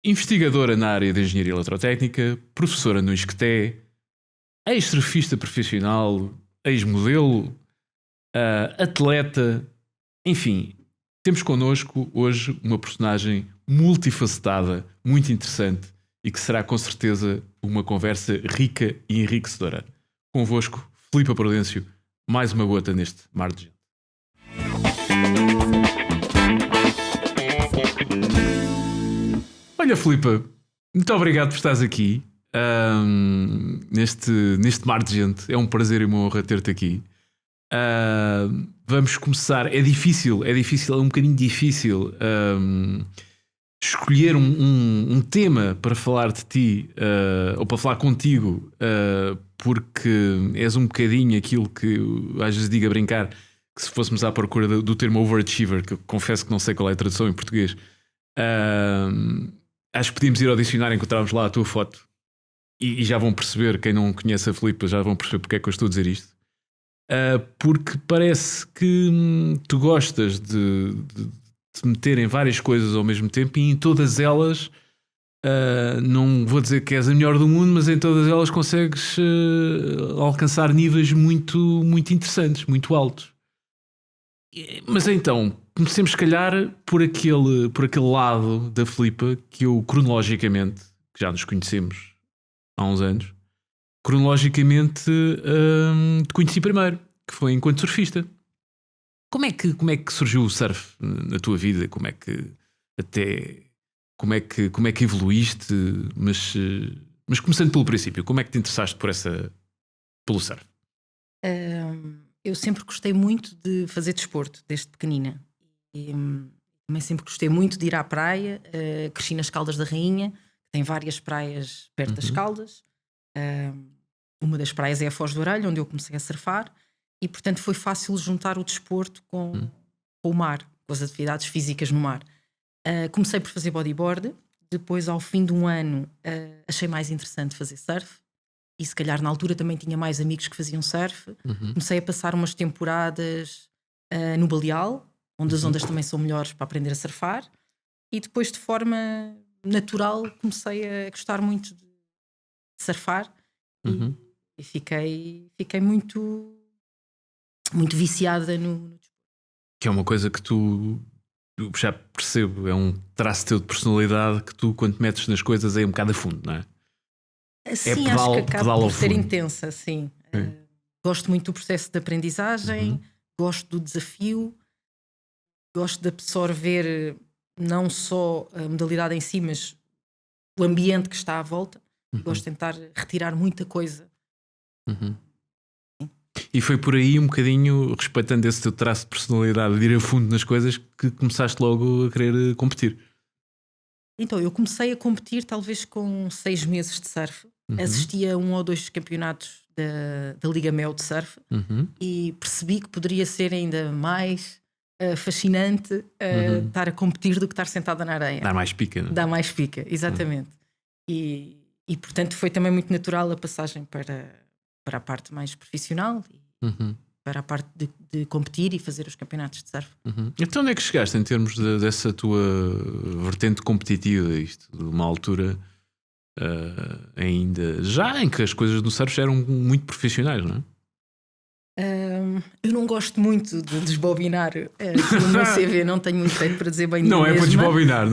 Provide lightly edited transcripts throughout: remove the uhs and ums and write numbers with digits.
investigadora na área de engenharia eletrotécnica, professora no ISCTE, ex-surfista profissional, ex-modelo, atleta, enfim, temos connosco hoje uma personagem multifacetada, muito interessante e que será com certeza uma conversa rica e enriquecedora. Convosco, Filipa Prudêncio, mais uma gota neste mar de gente. Olha, Filipa, muito obrigado por estares aqui neste mar de gente. É um prazer e uma honra ter-te aqui. Vamos começar. É um bocadinho difícil escolher um tema para falar de ti ou para falar contigo, porque és um bocadinho aquilo que às vezes digo a brincar, que se fôssemos à procura do termo overachiever, que eu confesso que não sei qual é a tradução em português, acho que podíamos ir ao dicionário e encontrarmos lá a tua foto e já vão perceber, quem não conhece a Filipa já vão perceber porque é que eu estou a dizer isto. Porque parece que tu gostas de te meter em várias coisas ao mesmo tempo e em todas elas, não vou dizer que és a melhor do mundo, mas em todas elas consegues alcançar níveis muito, muito interessantes, muito altos. Mas então, comecemos se calhar por aquele lado da Filipa que eu cronologicamente, que já nos conhecemos há uns anos, cronologicamente te conheci primeiro, que foi enquanto surfista. Como é que surgiu o surf na tua vida? Como é que evoluíste? Mas começando pelo princípio, como é que te interessaste pelo surf? Eu sempre gostei muito de fazer desporto, desde pequenina. E também sempre gostei muito de ir à praia. Cresci nas Caldas da Rainha, que tem várias praias perto das Caldas. Uma das praias é a Foz do Orelho, onde eu comecei a surfar. E, portanto, foi fácil juntar o desporto com o mar, com as atividades físicas no mar. Comecei por fazer bodyboard. Depois, ao fim de um ano, achei mais interessante fazer surf. E se calhar na altura também tinha mais amigos que faziam surf. Comecei a passar umas temporadas no Baleal, onde as ondas também são melhores para aprender a surfar. E depois, de forma natural, comecei a gostar muito de surfar. E fiquei muito, muito viciada no desporto. Que é uma coisa que tu já percebo, é um traço teu de personalidade que tu, quando te metes nas coisas, é um bocado a fundo, não é? Sim, acho que acaba por ser intensa, sim. Gosto muito do processo de aprendizagem, gosto do desafio, gosto de absorver não só a modalidade em si, mas o ambiente que está à volta. Gosto de tentar retirar muita coisa. E foi por aí, um bocadinho, respeitando esse teu traço de personalidade, de ir a fundo nas coisas, que começaste logo a querer competir. Então, eu comecei a competir talvez com 6 meses de surf. Assisti a 1 ou 2 campeonatos da Liga Mel de surf e percebi que poderia ser ainda mais fascinante estar a competir do que estar sentada na areia. Dá mais pica, não é? Dá mais pica, exatamente. E portanto foi também muito natural a passagem para a parte mais profissional e para a parte de competir e fazer os campeonatos de surf. Então onde é que chegaste em termos dessa tua vertente competitiva, isto, de uma altura ainda já em que as coisas do surf eram muito profissionais, não é? Eu não gosto muito de desbobinar no meu CV, não tenho muito jeito para dizer bem. Não é para desbobinar,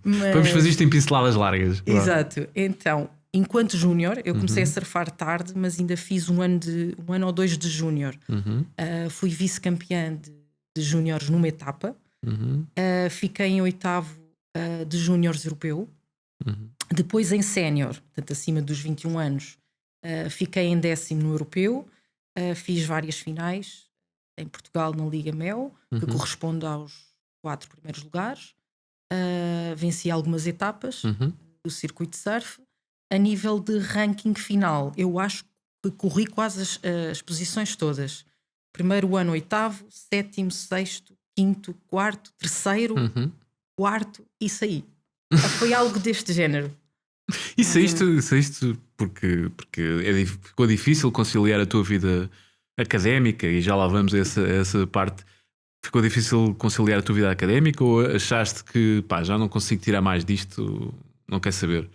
Mas... Vamos fazer isto em pinceladas largas. Exato. Então, enquanto júnior, eu comecei a surfar tarde, mas ainda fiz um ano ou 2 de júnior. Fui vice-campeã de júniores numa etapa. Fiquei em 8º de júniores europeu. Depois em sénior, portanto acima dos 21 anos, fiquei em 10º no europeu. Fiz várias finais em Portugal na Liga Mel, que corresponde aos 4 primeiros lugares. Venci algumas etapas do circuito de surf. A nível de ranking final, eu acho que corri quase as posições todas. Primeiro ano 8º, 7º, 6º, 5º, 4º, 3º, 4º e saí. Foi algo deste género. E saíste porque ficou difícil conciliar a tua vida académica, e já lá vamos a essa parte, ficou difícil conciliar a tua vida académica ou achaste que já não consigo tirar mais disto, não quer saber?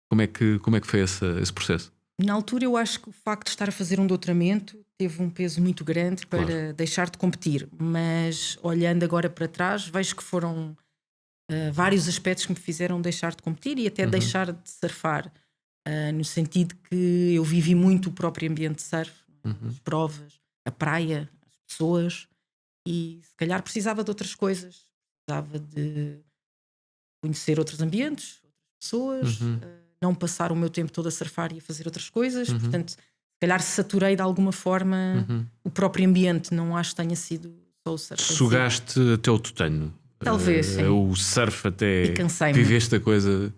Como é que foi esse processo? Na altura eu acho que o facto de estar a fazer um doutoramento teve um peso muito grande para deixar de competir, mas olhando agora para trás vejo que foram vários aspectos que me fizeram deixar de competir e até deixar de surfar, no sentido que eu vivi muito o próprio ambiente de surf, as provas, a praia, as pessoas, e se calhar precisava de outras coisas, precisava de conhecer outros ambientes, outras pessoas, não passar o meu tempo todo a surfar e a fazer outras coisas. Portanto, se calhar saturei de alguma forma o próprio ambiente. Não acho que tenha sido só o surf. Sugaste até o tutano. Talvez, sim. O surf até E cansei-me. viveste a coisa.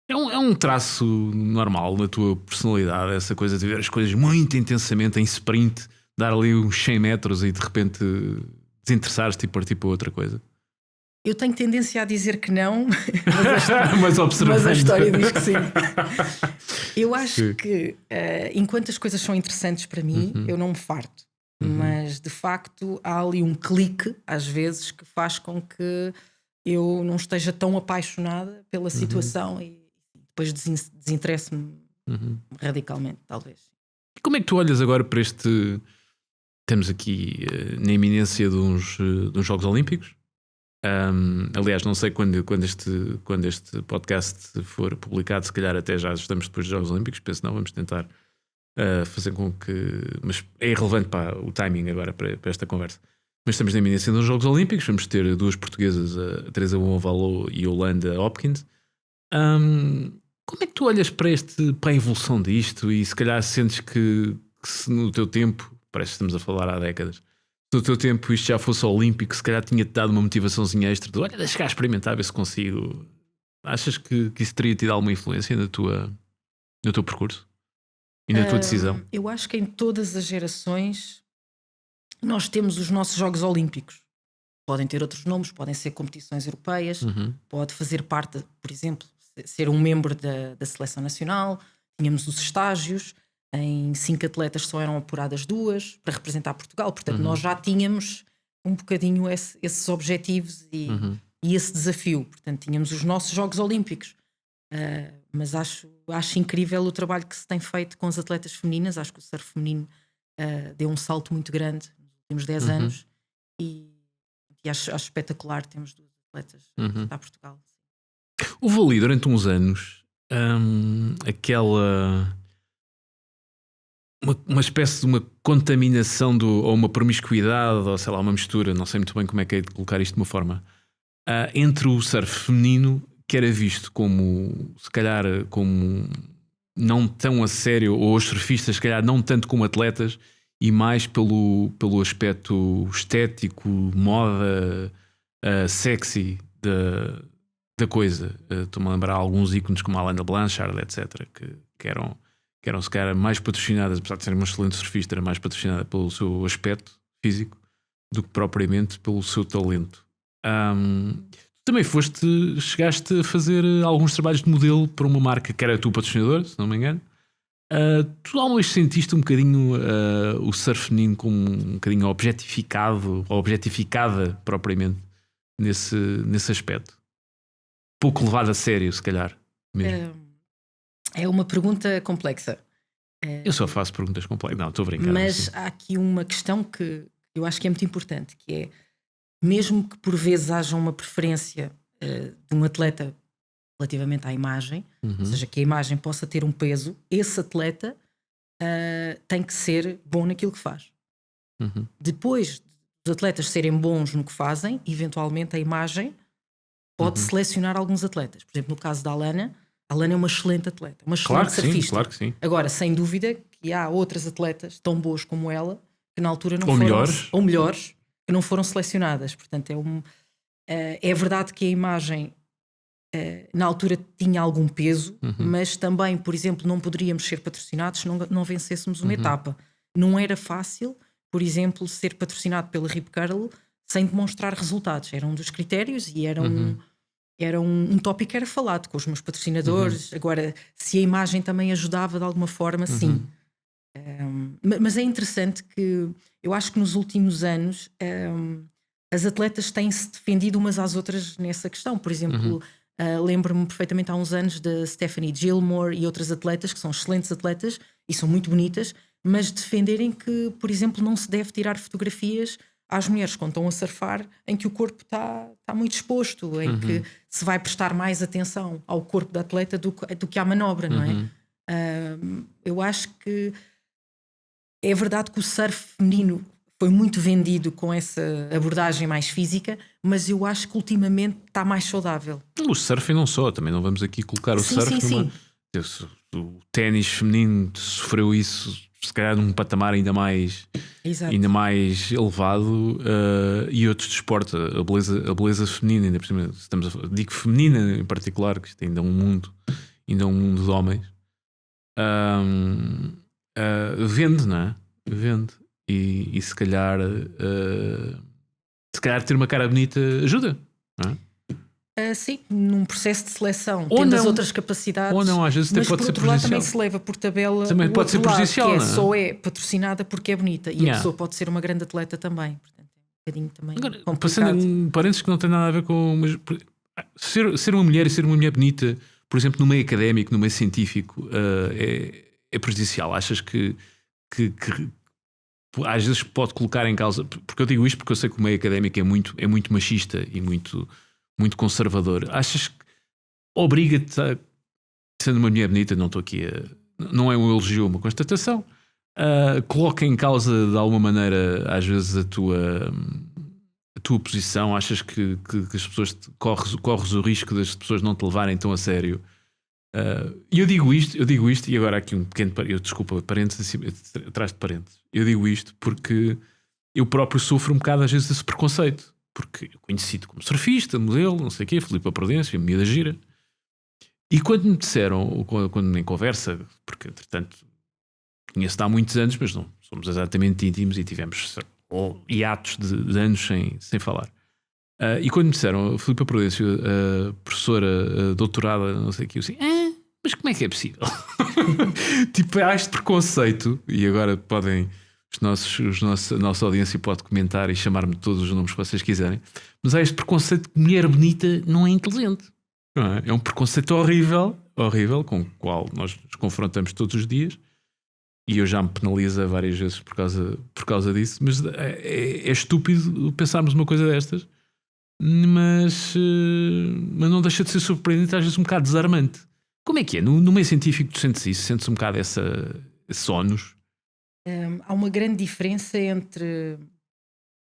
É um traço normal na tua personalidade, essa coisa de ver as coisas muito intensamente em sprint, dar ali uns 100 metros e de repente desinteressares-te e partir para outra coisa. Eu tenho tendência a dizer que não, mas observando. Mas a história diz que sim. Eu acho que enquanto as coisas são interessantes para mim, eu não me farto. Mas de facto há ali um clique, às vezes, que faz com que eu não esteja tão apaixonada pela situação e depois desinteresse-me radicalmente, talvez. E como é que tu olhas agora para este... Estamos aqui na iminência de uns Jogos Olímpicos. Aliás, não sei quando este podcast for publicado, se calhar até já estamos depois dos Jogos Olímpicos, penso não, vamos tentar fazer com que... Mas é irrelevante para o timing agora para esta conversa. Mas estamos na iminência dos Jogos Olímpicos, vamos ter duas portuguesas, a Teresa Bonvalot e a Yolanda Hopkins. Como é que tu olhas para a evolução disto e se calhar sentes que se no teu tempo, parece que estamos a falar há décadas, no teu tempo isto já fosse olímpico, se calhar tinha-te dado uma motivaçãozinha extra de olha, deixa cá experimentar, ver se consigo. Achas que isso teria tido alguma influência no teu percurso e na tua decisão? Eu acho que em todas as gerações nós temos os nossos Jogos Olímpicos. Podem ter outros nomes, podem ser competições europeias, pode fazer parte, por exemplo, ser um membro da seleção nacional. Tínhamos os estágios. Em 5 atletas só eram apuradas 2 para representar Portugal. Portanto, nós já tínhamos um bocadinho esses objetivos e esse desafio. Portanto, tínhamos os nossos Jogos Olímpicos. Mas acho incrível o trabalho que se tem feito com as atletas femininas. Acho que o surf feminino deu um salto muito grande nos últimos 10 anos. E acho espetacular. Temos 2 atletas a representar Portugal. Houve ali durante uns anos aquela... Uma espécie de uma contaminação ou uma promiscuidade, ou sei lá, uma mistura, não sei muito bem como é que é de colocar isto de uma forma, entre o surf feminino, que era visto como, se calhar, como não tão a sério, ou os surfistas, se calhar, não tanto como atletas, e mais pelo aspecto estético, moda, sexy da coisa. Estou-me a lembrar alguns ícones como a Alana Blanchard, etc., que eram se calhar mais patrocinadas, apesar de ser uma excelente surfista, era mais patrocinada pelo seu aspecto físico do que propriamente pelo seu talento. Também chegaste a fazer alguns trabalhos de modelo para uma marca que era tu patrocinador, se não me engano. Tu alguma vez sentiste um bocadinho o surf feminino como um bocadinho objetificado ou objetificada propriamente nesse aspecto? Pouco levado a sério, se calhar mesmo. É uma pergunta complexa. Eu só faço perguntas complexas. Não, estou a brincar. Mas há aqui uma questão que eu acho que é muito importante, que é, mesmo que por vezes haja uma preferência de um atleta relativamente à imagem, ou seja, que a imagem possa ter um peso, esse atleta tem que ser bom naquilo que faz. Depois dos atletas serem bons no que fazem, eventualmente a imagem pode selecionar alguns atletas. Por exemplo, no caso da Alana é uma excelente atleta, uma excelente surfista. Claro que sim. Agora, sem dúvida que há outras atletas tão boas como ela que na altura não ou foram... melhores. Ou melhores, que não foram selecionadas. Portanto, é verdade que a imagem na altura tinha algum peso, mas também, por exemplo, não poderíamos ser patrocinados se não vencêssemos uma etapa. Não era fácil, por exemplo, ser patrocinado pela Rip Curl sem demonstrar resultados. Era um dos critérios e era um tópico que era falado com os meus patrocinadores. Agora, se a imagem também ajudava de alguma forma, sim. Mas é interessante que eu acho que nos últimos anos as atletas têm-se defendido umas às outras nessa questão. Por exemplo, lembro-me perfeitamente há uns anos da Stephanie Gilmore e outras atletas que são excelentes atletas e são muito bonitas, mas defenderem que, por exemplo, não se deve tirar fotografias às mulheres quando estão a surfar em que o corpo está muito exposto, em que se vai prestar mais atenção ao corpo da atleta do que à manobra, não é? Eu acho que é verdade que o surf feminino foi muito vendido com essa abordagem mais física, mas eu acho que ultimamente está mais saudável. O surf e não só, também não vamos aqui colocar o surf numa... O ténis feminino sofreu isso, se calhar num patamar ainda mais elevado, e outros desportos, a beleza feminina, ainda por cima, digo feminina em particular, que isto ainda é um mundo de homens, vende, não é? Vende. E se calhar ter uma cara bonita ajuda, não é? Sim, num processo de seleção, ou tendo não, as outras capacidades, ou não, às vezes mas pode por ser outro lado prejudicial. também se leva por tabela, também pode ser prejudicial, lado, que não é? só é patrocinada porque é bonita e a pessoa pode ser uma grande atleta também. Portanto, é um bocadinho também complicado. Passando parênteses que não tem nada a ver com ser uma mulher e ser uma mulher bonita, por exemplo, no meio académico, no meio científico, é prejudicial. Achas que às vezes pode colocar em causa, porque eu digo isto porque eu sei que o meio académico é muito machista e muito conservador. Achas que obriga-te sendo uma mulher bonita, não estou aqui não é um elogio, é uma constatação, coloca em causa de alguma maneira às vezes a tua posição? Achas que as pessoas corres o risco das pessoas não te levarem tão a sério? E eu digo isto e agora aqui um pequeno desculpa, parênteses atrás de parênteses. Eu digo isto porque eu próprio sofro um bocado às vezes desse preconceito, porque eu conheci-te como surfista, modelo, não sei o quê, Filipe Prudêncio, miúda gira. E quando me disseram, quando em conversa, porque entretanto conheço-te há muitos anos, mas não somos exatamente íntimos e tivemos hiatos de anos sem falar. E quando me disseram, Filipe Prudêncio, professora doutorada, não sei o que, eu assim, mas como é que é possível? Tipo, há este preconceito, e agora podem, a nossa audiência pode comentar e chamar-me todos os nomes que vocês quiserem, mas há este preconceito que mulher bonita não é inteligente. Não é? É um preconceito horrível com o qual nós nos confrontamos todos os dias, e eu já me penalizo várias vezes por causa disso, mas é estúpido pensarmos uma coisa destas. Mas não deixa de ser surpreendente, às vezes um bocado desarmante. Como é que é? No meio científico tu sentes isso? Sentes um bocado esse ónus? Há uma grande diferença entre,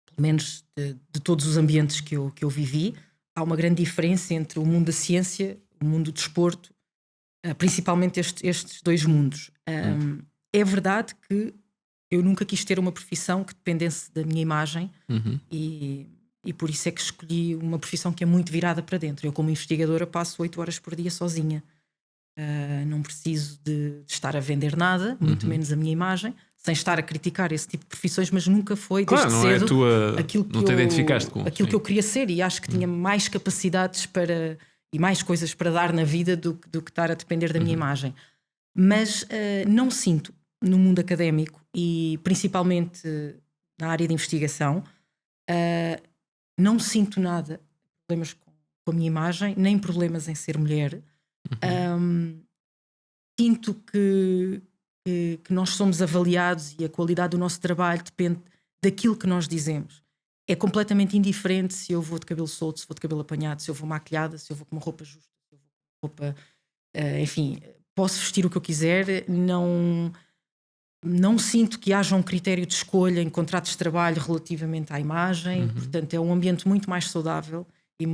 pelo menos de todos os ambientes que eu vivi, há uma grande diferença entre o mundo da ciência, o mundo do desporto, principalmente estes dois mundos. É verdade que eu nunca quis ter uma profissão que dependesse da minha imagem, e por isso é que escolhi uma profissão que é muito virada para dentro. Eu, como investigadora, passo 8 horas por dia sozinha. Não preciso de estar a vender nada, muito menos a minha imagem, sem estar a criticar esse tipo de profissões, mas nunca foi desde cedo aquilo que te identificaste com aquilo que eu queria ser, e acho que tinha mais capacidades e mais coisas para dar na vida do que estar a depender da minha imagem. Mas não sinto no mundo académico e principalmente na área de investigação, não sinto nada problemas com a minha imagem, nem problemas em ser mulher. Sinto que nós somos avaliados e a qualidade do nosso trabalho depende daquilo que nós dizemos. É completamente indiferente se eu vou de cabelo solto, se vou de cabelo apanhado, se eu vou maquilhada, se eu vou com uma roupa justa, se eu vou com uma roupa... enfim, posso vestir o que eu quiser. Não sinto que haja um critério de escolha em contratos de trabalho relativamente à imagem. Portanto, é um ambiente muito mais saudável e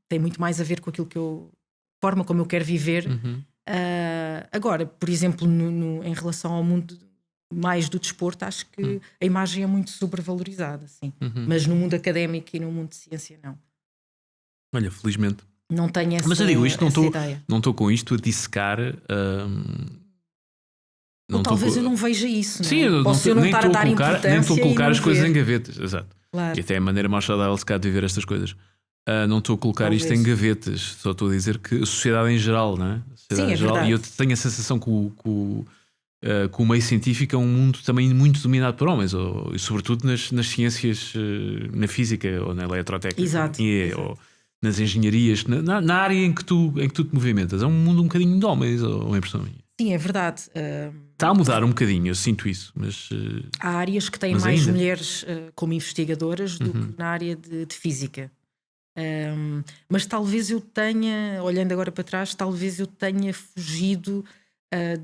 tem muito mais a ver com aquilo forma como eu quero viver. Agora, por exemplo, em relação ao mundo mais do desporto, acho que a imagem é muito sobrevalorizada, sim. Mas no mundo académico e no mundo de ciência, não. Olha, felizmente. Não tenho essa, mas eu digo isto, ideia. Não estou com isto a dissecar... talvez eu não veja isso. Sim, não é? Posso eu não estar a dar importância. Nem estou a colocar as coisas ver. em gavetas. Exato. Claro. E até é a maneira mais saudável de viver estas coisas. Não estou a colocar isto em gavetas, só estou a dizer que a sociedade em geral, não é? Sim, é geral, verdade. e eu tenho a sensação que que o meio científico é um mundo também muito dominado por homens, e sobretudo nas ciências, na física ou na eletrotécnica. Exato. Ou nas engenharias, na área em que tu te movimentas. É um mundo um bocadinho de homens, ou uma impressão minha. Sim, é verdade. Está a mudar um bocadinho, eu sinto isso. Mas há áreas que têm mas mais ainda. mulheres como investigadoras do que na área de física. Mas talvez eu tenha, olhando agora para trás, talvez eu tenha fugido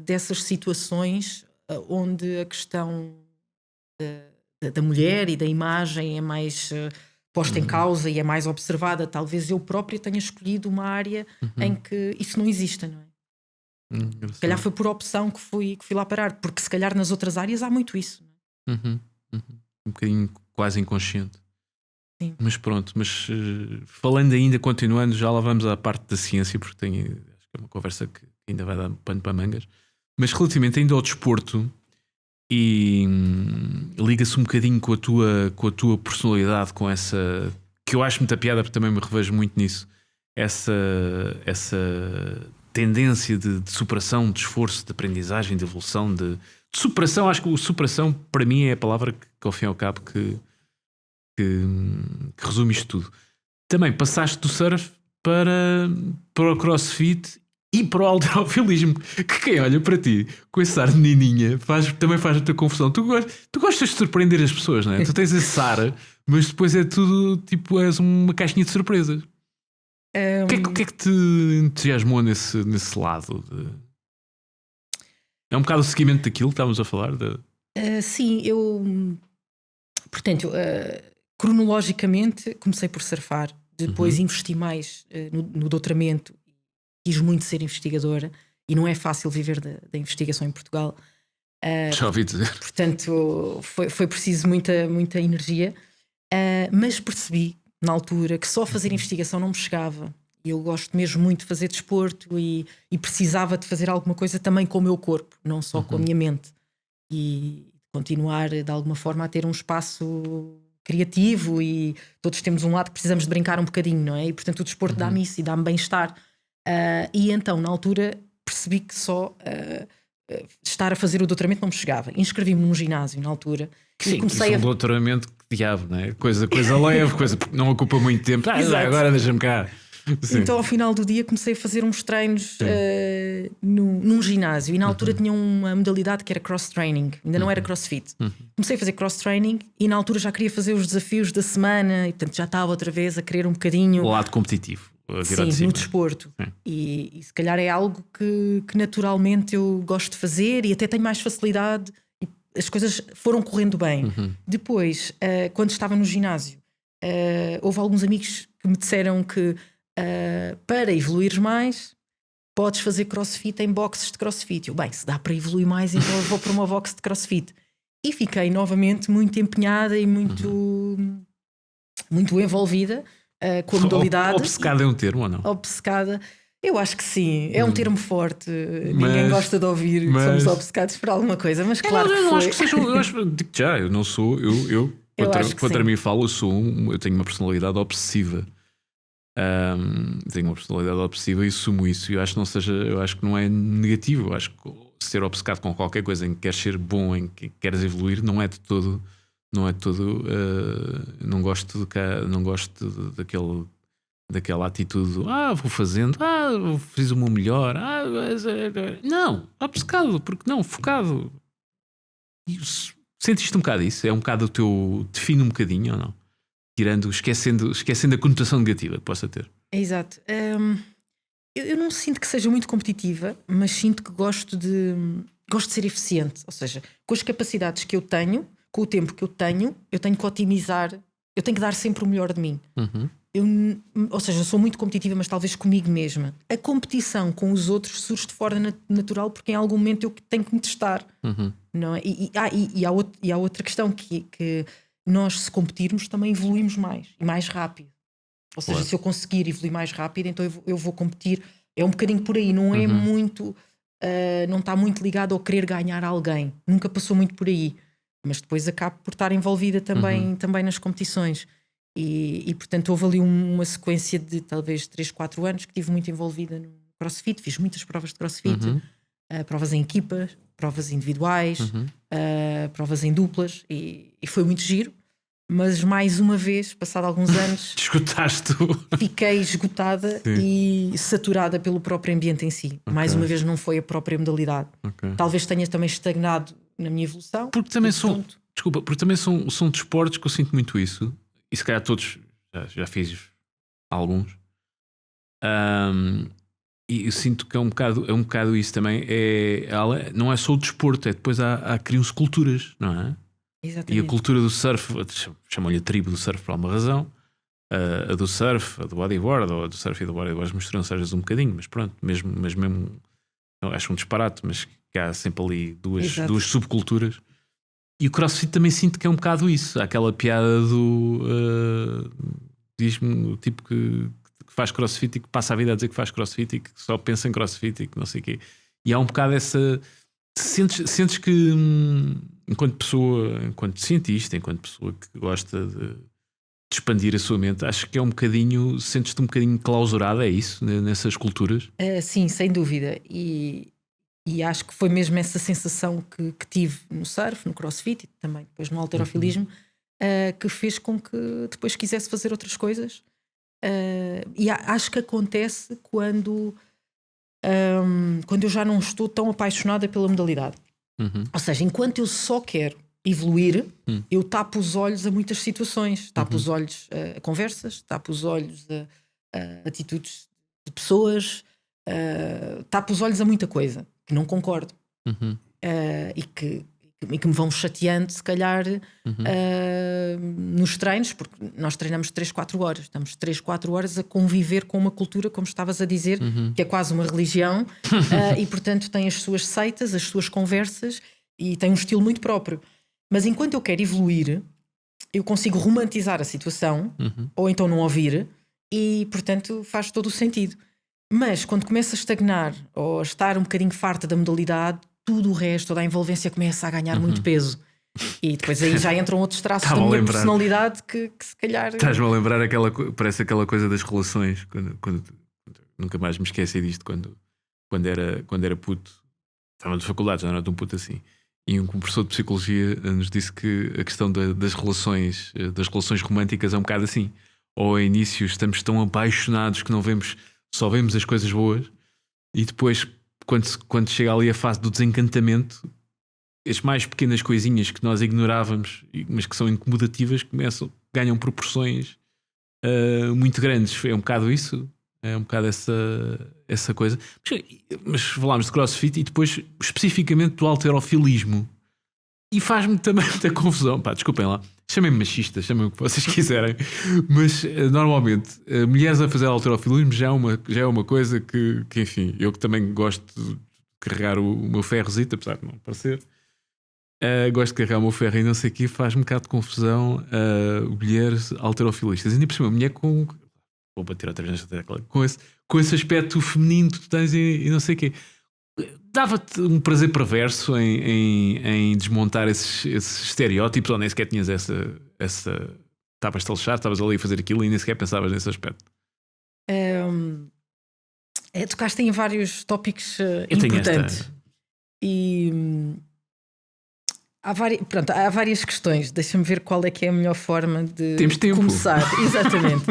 dessas situações onde a questão da mulher e da imagem é mais posta em causa e é mais observada. Talvez eu própria tenha escolhido uma área em que isso não exista, não é? Se calhar foi por opção que fui lá parar, porque se calhar nas outras áreas há muito isso. Não é? Um bocadinho quase inconsciente. Sim. Mas pronto, falando ainda, continuando, já lá vamos à parte da ciência, porque acho que é uma conversa que ainda vai dar pano para mangas. Mas relativamente ainda ao desporto, e liga-se um bocadinho com a tua personalidade, com essa, que eu acho muita piada, porque também me revejo muito nisso, essa tendência de superação, de esforço, de aprendizagem, de evolução, de superação. Acho que o superação para mim é a palavra que ao fim e ao cabo que resume isto tudo. Também passaste do surf para o crossfit e para o halterofilismo, que quem olha para ti com esse ar de menininha também faz muita confusão. Tu gostas de surpreender as pessoas, não é? Tu tens esse ar, mas depois é tudo tipo, és uma caixinha de surpresas. O que é que te entusiasmou nesse lado? É um bocado o seguimento daquilo que estávamos a falar? Sim, portanto, cronologicamente comecei por surfar, depois investi mais no doutoramento, quis muito ser investigadora e não é fácil viver da investigação em Portugal. Já ouvi dizer. Portanto, foi preciso muita energia, mas percebi na altura que só fazer investigação não me chegava. Eu gosto mesmo muito de fazer desporto e precisava de fazer alguma coisa também com o meu corpo, não só com a minha mente, e continuar de alguma forma a ter um espaço criativo, e todos temos um lado que precisamos de brincar um bocadinho, não é? E portanto o desporto dá-me isso e dá-me bem-estar. E então na altura percebi que só estar a fazer o doutoramento não me chegava. Inscrevi-me num ginásio na altura. Sim, e comecei um doutoramento, que diabo, não é? Coisa leve, coisa que não ocupa muito tempo. Agora deixa-me cá. Sim. Então ao final do dia comecei a fazer uns treinos num ginásio, e na altura tinha uma modalidade que era cross-training, ainda não era crossfit. Comecei a fazer cross-training e na altura já queria fazer os desafios da semana, e portanto já estava outra vez a querer um bocadinho o lado competitivo. Sim, no desporto. E se calhar é algo que naturalmente eu gosto de fazer e até tenho mais facilidade, e as coisas foram correndo bem. Depois, quando estava no ginásio, houve alguns amigos que me disseram que para evoluires mais podes fazer crossfit em boxes de crossfit. Eu, bem, se dá para evoluir mais, então eu vou para uma box de crossfit. E fiquei novamente muito empenhada e muito envolvida com a modalidade. Obcecada é um termo ou não? Obcecada, eu acho que sim, é um termo forte. Ninguém gosta de ouvir que somos obcecados por alguma coisa, mas claro eu que não foi. acho que seja. Digo já, eu não sou. Contra mim falo, eu tenho uma personalidade obsessiva. Tenho uma personalidade obsessiva e assumo isso. Eu acho que não é negativo. Eu acho que ser obcecado com qualquer coisa em que queres ser bom, em que queres evoluir, não é de todo. Não gosto daquela atitude. Vou fazendo, fiz o meu melhor. Não, obcecado, porque não, focado. Sentiste um bocado isso? É um bocado o teu. Define um bocadinho ou não? Esquecendo a conotação negativa que possa ter. Exato. Eu não sinto que seja muito competitiva, mas sinto que gosto de ser eficiente. Ou seja, com as capacidades que eu tenho, com o tempo que eu tenho que otimizar. Eu tenho que dar sempre o melhor de mim. Ou seja, eu sou muito competitiva, mas talvez comigo mesma. A competição com os outros surge de forma natural, porque em algum momento eu tenho que me testar. Não é? E há outra questão que nós, se competirmos, também evoluímos mais e mais rápido. Ou seja, se eu conseguir evoluir mais rápido, então eu vou competir. É um bocadinho por aí, não é muito, não está muito ligado ao querer ganhar alguém. Nunca passou muito por aí, mas depois acabo por estar envolvida também nas competições. E portanto houve ali uma sequência de talvez 3-4 anos que estive muito envolvida no CrossFit, fiz muitas provas de CrossFit. provas em equipas, provas individuais, provas em duplas, e foi muito giro. Mas mais uma vez, passado alguns anos, esgotaste. Fiquei esgotada e saturada pelo próprio ambiente em si. Mais uma vez, não foi a própria modalidade. Talvez tenha também estagnado na minha evolução. Porque também são desportos que eu sinto muito isso, e se calhar todos já fiz alguns. E eu sinto que é um bocado isso também. Não é só o desporto, é depois criam-se culturas, não é? Exatamente. E a cultura do surf, chamam-lhe a tribo do surf por alguma razão. A do surf, a do bodyboard, ou a do surf e do bodyboard misturam-se às vezes um bocadinho, mas pronto, mesmo eu acho um disparate, mas que há sempre ali duas subculturas. E o CrossFit também sinto que é um bocado isso. Há aquela piada do diz-me o tipo que faz CrossFit e que passa a vida a dizer que faz CrossFit e que só pensa em CrossFit e que não sei o quê. E há um bocado essa... Sentes que enquanto pessoa, enquanto cientista, enquanto pessoa que gosta de expandir a sua mente, acho que é um bocadinho, sentes-te um bocadinho clausurada, é isso, nessas culturas? Sim, sem dúvida. E acho que foi mesmo essa sensação que tive no surf, no CrossFit e também depois no halterofilismo, que fez com que depois quisesse fazer outras coisas. E acho que acontece quando eu já não estou tão apaixonada pela modalidade. Ou seja, enquanto eu só quero evoluir, eu tapo os olhos a muitas situações, tapo os olhos a conversas, tapo os olhos a atitudes de pessoas, tapo os olhos a muita coisa que não concordo, e que me vão chateando, se calhar, nos treinos, porque nós treinamos 3-4 horas, estamos 3-4 horas a conviver com uma cultura, como estavas a dizer, que é quase uma religião, e portanto tem as suas seitas, as suas conversas, e tem um estilo muito próprio. Mas enquanto eu quero evoluir, eu consigo romantizar a situação, ou então não ouvir, e portanto faz todo o sentido. Mas quando começa a estagnar, ou a estar um bocadinho farta da modalidade, tudo o resto, toda a envolvência começa a ganhar muito peso. E depois aí já entram outros traços da minha personalidade que se calhar... Estás-me a lembrar parece aquela coisa das relações, quando nunca mais me esqueci disto, quando era puto, estava na faculdade, já não era tão puto assim, e um professor de psicologia nos disse que a questão das relações românticas é um bocado assim. Ou ao início estamos tão apaixonados que só vemos as coisas boas, e depois quando chega ali a fase do desencantamento, as mais pequenas coisinhas que nós ignorávamos, mas que são incomodativas, ganham proporções muito grandes. É um bocado isso, é um bocado essa coisa. Mas falámos de CrossFit e depois especificamente do halterofilismo, e faz-me também muita confusão. Desculpem lá, chamem-me machista, chamem o que vocês quiserem, mas normalmente mulheres a fazer halterofilismo já é uma coisa que enfim, eu que também gosto de carregar o meu ferrozito, apesar de não parecer, gosto de carregar o meu ferro e não sei o que, faz-me um bocado de confusão mulheres halterofilistas, ainda por cima, mulher vou bater outra vez nesta tecla, com esse aspecto feminino que tu tens e não sei o quê. Dava-te um prazer perverso em desmontar esses estereótipos, ou nem sequer tinhas estavas-te a lixar, estavas ali a fazer aquilo e nem sequer pensavas nesse aspecto? Tocaste em vários tópicos importantes. E há várias questões. Deixa-me ver qual é que é a melhor forma de começar. Exatamente.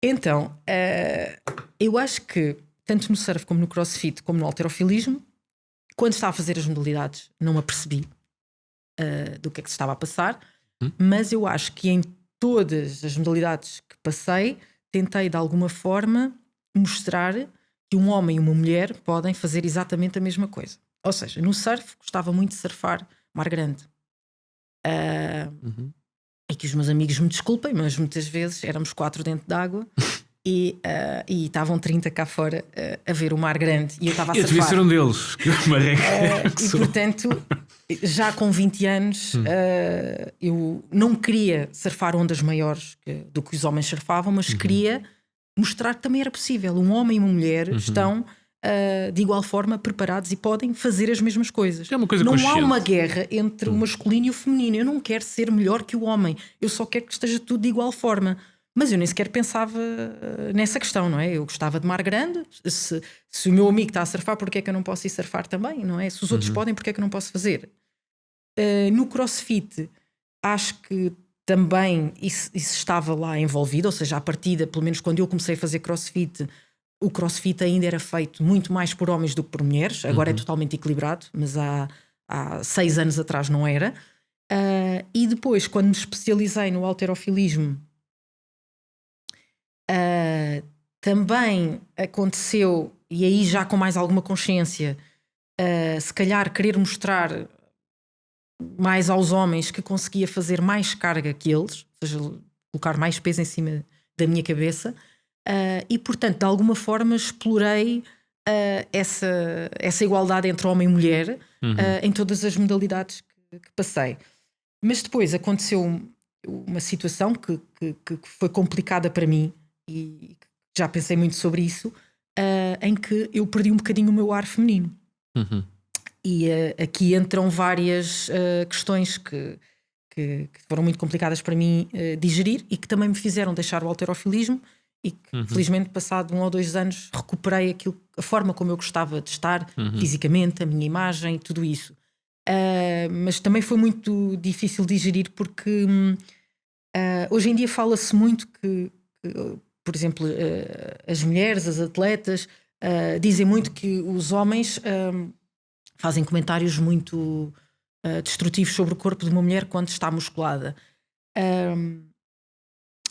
Então, eu acho que tanto no surf como no CrossFit como no halterofilismo, quando estava a fazer as modalidades não me apercebi do que é que se estava a passar, mas eu acho que em todas as modalidades que passei tentei de alguma forma mostrar que um homem e uma mulher podem fazer exatamente a mesma coisa. Ou seja, no surf gostava muito de surfar mar grande, e que os meus amigos me desculpem, mas muitas vezes éramos 4 dentro d'água e estavam 30 cá fora a ver o mar grande e eu estava a surfar. Eu devia ser um deles. E portanto, já com 20 anos, eu não queria surfar ondas maiores do que os homens surfavam, mas queria mostrar que também era possível. Um homem e uma mulher estão de igual forma preparados e podem fazer as mesmas coisas. É uma coisa não consciente. há uma guerra entre o masculino e o feminino. Eu não quero ser melhor que o homem, eu só quero que esteja tudo de igual forma. Mas eu nem sequer pensava nessa questão, não é? Eu gostava de mar grande. Se o meu amigo está a surfar, porque é que eu não posso ir surfar também, não é? Se os outros podem, porque é que eu não posso fazer? No CrossFit, acho que também isso estava lá envolvido, ou seja, à partida, pelo menos quando eu comecei a fazer CrossFit, o CrossFit ainda era feito muito mais por homens do que por mulheres. Agora é totalmente equilibrado, mas há 6 anos atrás não era. E depois, quando me especializei no halterofilismo, também aconteceu, e aí já com mais alguma consciência, se calhar querer mostrar mais aos homens que conseguia fazer mais carga que eles, ou seja, colocar mais peso em cima da minha cabeça, e portanto de alguma forma explorei essa igualdade entre homem e mulher em todas as modalidades que passei. Mas depois aconteceu uma situação que foi complicada para mim, e já pensei muito sobre isso, em que eu perdi um bocadinho o meu ar feminino. E aqui entram várias questões que foram muito complicadas para mim digerir e que também me fizeram deixar o halterofilismo, e que felizmente passado 1 ou 2 anos recuperei a forma como eu gostava de estar fisicamente, a minha imagem, tudo isso. Mas também foi muito difícil digerir porque hoje em dia fala-se muito que por exemplo, as mulheres, as atletas dizem muito que os homens fazem comentários muito destrutivos sobre o corpo de uma mulher quando está musculada.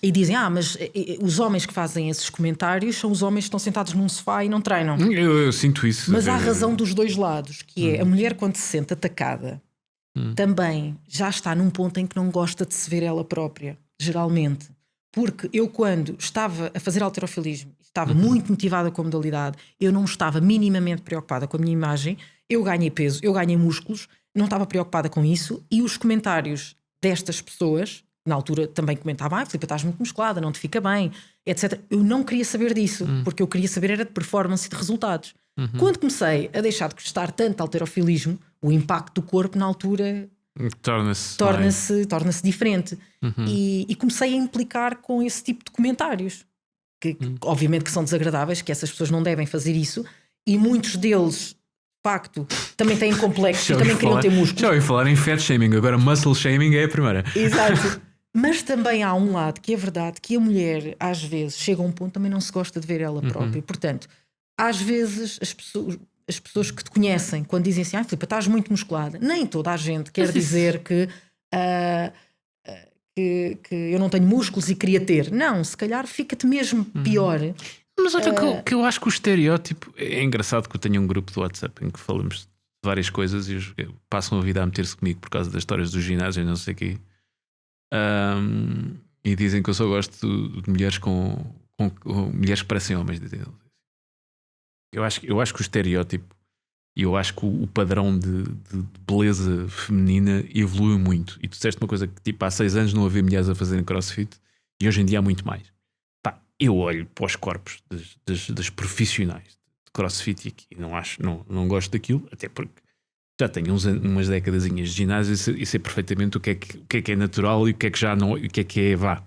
E dizem, mas os homens que fazem esses comentários são os homens que estão sentados num sofá e não treinam. Eu sinto isso. Mas há razão dos dois lados, que é a mulher quando se sente atacada também já está num ponto em que não gosta de se ver ela própria, geralmente. Porque eu, quando estava a fazer halterofilismo, estava muito motivada com a modalidade, eu não estava minimamente preocupada com a minha imagem, eu ganhei peso, eu ganhei músculos, não estava preocupada com isso, e os comentários destas pessoas, na altura também comentavam, Filipe, estás muito musculada, não te fica bem, etc. Eu não queria saber disso, porque eu queria saber era de performance e de resultados. Quando comecei a deixar de gostar tanto de halterofilismo, o impacto do corpo na altura torna-se diferente. E comecei a implicar com esse tipo de comentários que obviamente que são desagradáveis, que essas pessoas não devem fazer isso, e muitos deles de facto também têm complexos e também queriam ter músculos. Já ouvi falar em fat shaming, agora muscle shaming é a primeira. Exato. Mas também há um lado que é verdade, que a mulher às vezes chega a um ponto também não se gosta de ver ela própria. Portanto, às vezes as pessoas que te conhecem, quando dizem assim, Filipe, estás muito musculada, nem toda a gente quer dizer que eu não tenho músculos e queria ter. Não, se calhar fica-te mesmo pior. Mas olha que eu acho que o estereótipo é engraçado, que eu tenho um grupo do WhatsApp em que falamos de várias coisas e passam a vida a meter-se comigo por causa das histórias dos ginásios, não sei o quê. E dizem que eu só gosto de mulheres com mulheres que parecem homens. Eu acho que o estereótipo, e eu acho que o padrão de beleza feminina evoluiu muito. E tu disseste uma coisa que tipo, há 6 anos não havia mulheres a fazerem CrossFit e hoje em dia há muito mais. Eu olho para os corpos das profissionais de CrossFit e não gosto daquilo, até porque já tenho umas décadazinhas de ginásio e sei perfeitamente o que é natural e o que é que já não, o que é vá.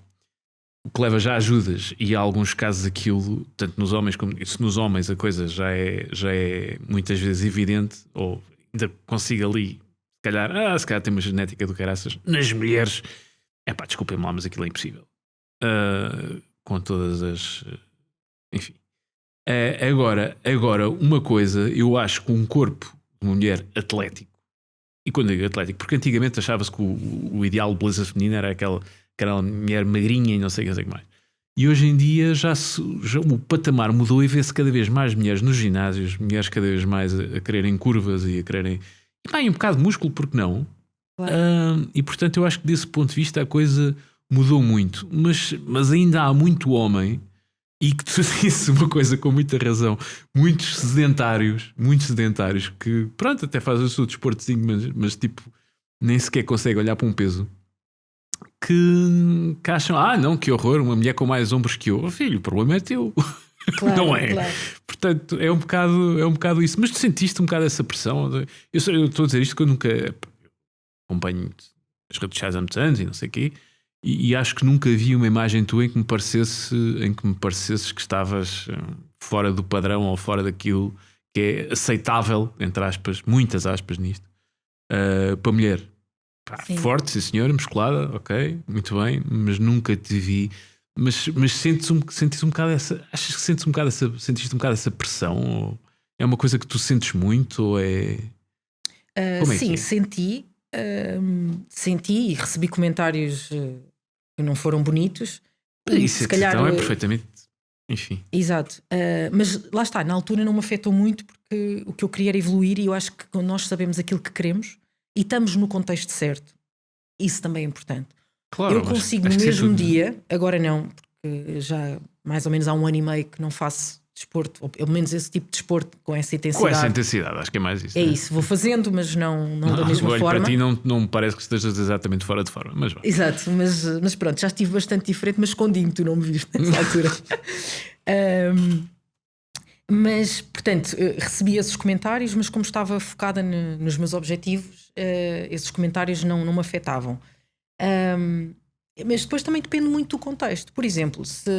O que leva já ajudas, e há alguns casos aquilo, tanto nos homens como se nos homens a coisa já é muitas vezes evidente, ou ainda consigo ali, se calhar tem uma genética do caraças. Nas mulheres, desculpem-me lá, mas aquilo é impossível. Com todas as... Enfim. Agora, uma coisa, eu acho que um corpo de uma mulher atlético, e quando digo atlético, porque antigamente achava-se que o ideal de beleza feminina era aquela mulher magrinha e não sei o que mais. E hoje em dia já o patamar mudou e vê-se cada vez mais mulheres nos ginásios, mulheres cada vez mais a quererem curvas e a quererem... E um bocado de músculo, porque não? Claro. E portanto eu acho que desse ponto de vista a coisa mudou muito. Mas ainda há muito homem, e que tu disse uma coisa com muita razão, muitos sedentários que pronto, até fazem o seu desportozinho, mas tipo nem sequer consegue olhar para um peso, que acham, não, que horror, uma mulher com mais ombros que eu. Filho, o problema é teu. Claro, não é? Claro. Portanto, é um bocado isso. Mas tu sentiste um bocado essa pressão? Eu estou a dizer isto que eu nunca acompanho as redes sociais há muitos anos e não sei o quê, E acho que nunca vi uma imagem tua em que me parecesses que estavas fora do padrão ou fora daquilo que é aceitável, entre aspas, muitas aspas nisto, para mulher. Pá, forte, sim senhora, musculada, ok, muito bem, mas nunca te vi. Mas sentes um bocado essa. Achas que sentiste um bocado essa pressão? Ou é uma coisa que tu sentes muito? Ou é. Como é sim, que é? senti e recebi comentários que não foram bonitos. E Isso se calhar então é perfeitamente. Enfim. Exato, mas lá está, na altura não me afetou muito porque o que eu queria era evoluir e eu acho que quando nós sabemos aquilo que queremos e estamos no contexto certo, isso também é importante. Claro, Eu consigo no acho que mesmo tudo, dia, agora não, porque já mais ou menos há 1 ano e meio que não faço desporto, ou pelo menos esse tipo de desporto com essa intensidade. Com essa intensidade, acho que é mais isso. É né? isso, vou fazendo, mas não da mesma olha, forma. Para ti não me parece que estejas exatamente fora de forma, mas vá. Exato, mas pronto, já estive bastante diferente, mas escondi-me, tu não me viste nessa altura. Mas, portanto, recebi esses comentários, mas como estava focada nos meus objetivos, esses comentários não me afetavam. Mas depois também depende muito do contexto. Por exemplo, se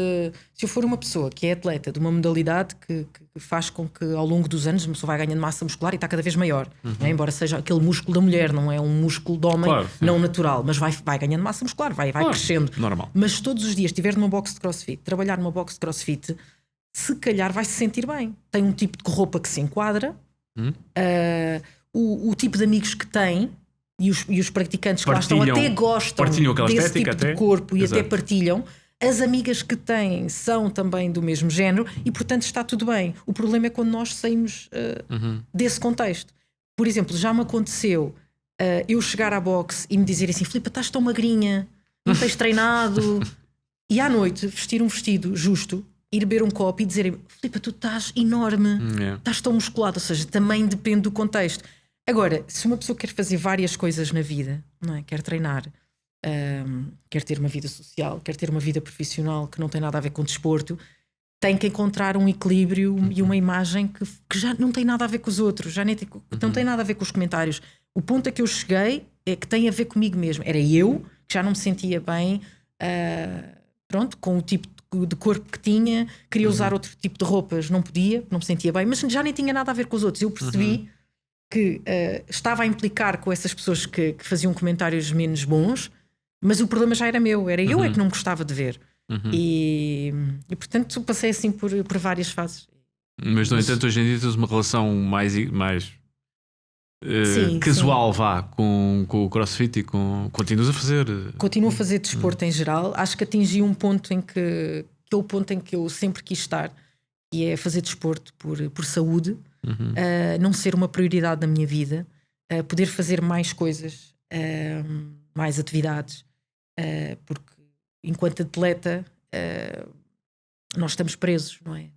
eu for uma pessoa que é atleta de uma modalidade que faz com que ao longo dos anos uma pessoa vai ganhando massa muscular e está cada vez maior, né? Embora seja aquele músculo da mulher, não é um músculo de homem, Claro, não natural, mas vai ganhando massa muscular, vai Claro, crescendo. normal. Mas se todos os dias estiver numa box de crossfit, trabalhar numa box de crossfit, se calhar vai se sentir bem. Tem um tipo de roupa que se enquadra, o tipo de amigos que tem. E os praticantes que lá estão até gostam desse tipo de corpo e Exato. até partilham. As amigas que têm são também do mesmo género e, portanto, está tudo bem. O problema é quando nós saímos desse contexto. Por exemplo, já me aconteceu eu chegar à boxe e me dizer assim: Filipa, estás tão magrinha, não tens treinado. E à noite vestir um vestido justo, ir beber um copo e dizer: Filipa, tu estás enorme, estás tão musculado. Ou seja, também depende do contexto. Agora, se uma pessoa quer fazer várias coisas na vida, não é? Quer treinar, quer ter uma vida social, quer ter uma vida profissional que não tem nada a ver com desporto, tem que encontrar um equilíbrio e uma imagem que já não tem nada a ver com os outros, já nem não tem nada a ver com os comentários. O ponto a que eu cheguei é que tem a ver comigo mesmo. Era eu que já não me sentia bem, pronto, com o tipo de corpo que tinha, queria usar outro tipo de roupas, não podia, não me sentia bem, mas já nem tinha nada a ver com os outros. Eu percebi que estava a implicar com essas pessoas que faziam comentários menos bons, mas o problema já era meu, era eu é que não gostava de ver. E portanto passei assim por várias fases. Mas no entanto, hoje em dia tens uma relação mais casual, sim. Vá, com o CrossFit e continuas a fazer. Continuo a fazer desporto em geral. Acho que atingi um ponto em que é o ponto em que eu sempre quis estar, e é fazer desporto por saúde. Não ser uma prioridade na minha vida, poder fazer mais coisas, mais atividades, porque enquanto atleta nós estamos presos, não é?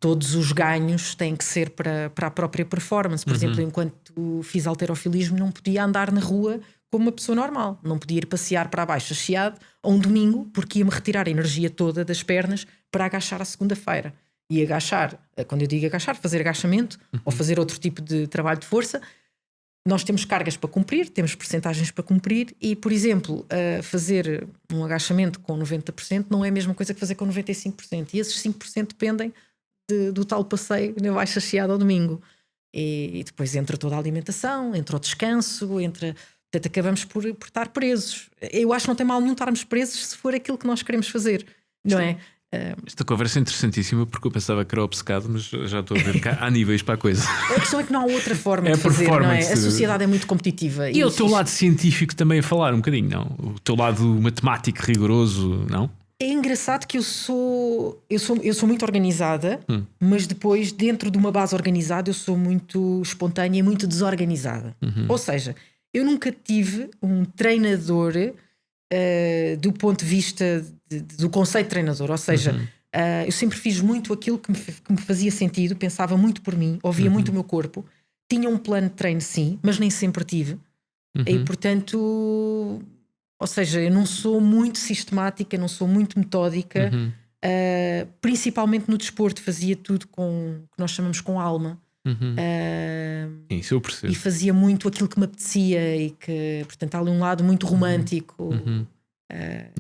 Todos os ganhos têm que ser para a própria performance. Por exemplo, enquanto fiz halterofilismo, não podia andar na rua como uma pessoa normal, não podia ir passear para baixo a Chiado a um domingo, porque ia-me retirar a energia toda das pernas para agachar à segunda-feira. E agachar, quando eu digo agachar, fazer agachamento ou fazer outro tipo de trabalho de força, nós temos cargas para cumprir, temos percentagens para cumprir e, por exemplo, fazer um agachamento com 90% não é a mesma coisa que fazer com 95%. E esses 5% dependem do tal passeio na baixa Chiado ao domingo. E depois entra toda a alimentação, entra o descanso, portanto acabamos por estar presos. Eu acho que não tem mal nenhum estarmos presos se for aquilo que nós queremos fazer, não é? Esta conversa é interessantíssima porque eu pensava que era obcecado, mas já estou a ver que há níveis para a coisa. A questão é que não há outra forma de fazer, não é? A sociedade é muito competitiva. E o teu lado científico também a falar um bocadinho, não? O teu lado matemático rigoroso, não? É engraçado que eu sou muito organizada, mas depois dentro de uma base organizada eu sou muito espontânea e muito desorganizada. Ou seja, eu nunca tive um treinador do ponto de vista do conceito de treinador, ou seja, eu sempre fiz muito aquilo que me fazia sentido, pensava muito por mim, ouvia muito o meu corpo, tinha um plano de treino sim, mas nem sempre tive, e portanto, ou seja, eu não sou muito sistemática, não sou muito metódica, principalmente no desporto, fazia tudo com que nós chamamos com alma. Isso eu percebo. E fazia muito aquilo que me apetecia e que, portanto, há ali um lado muito romântico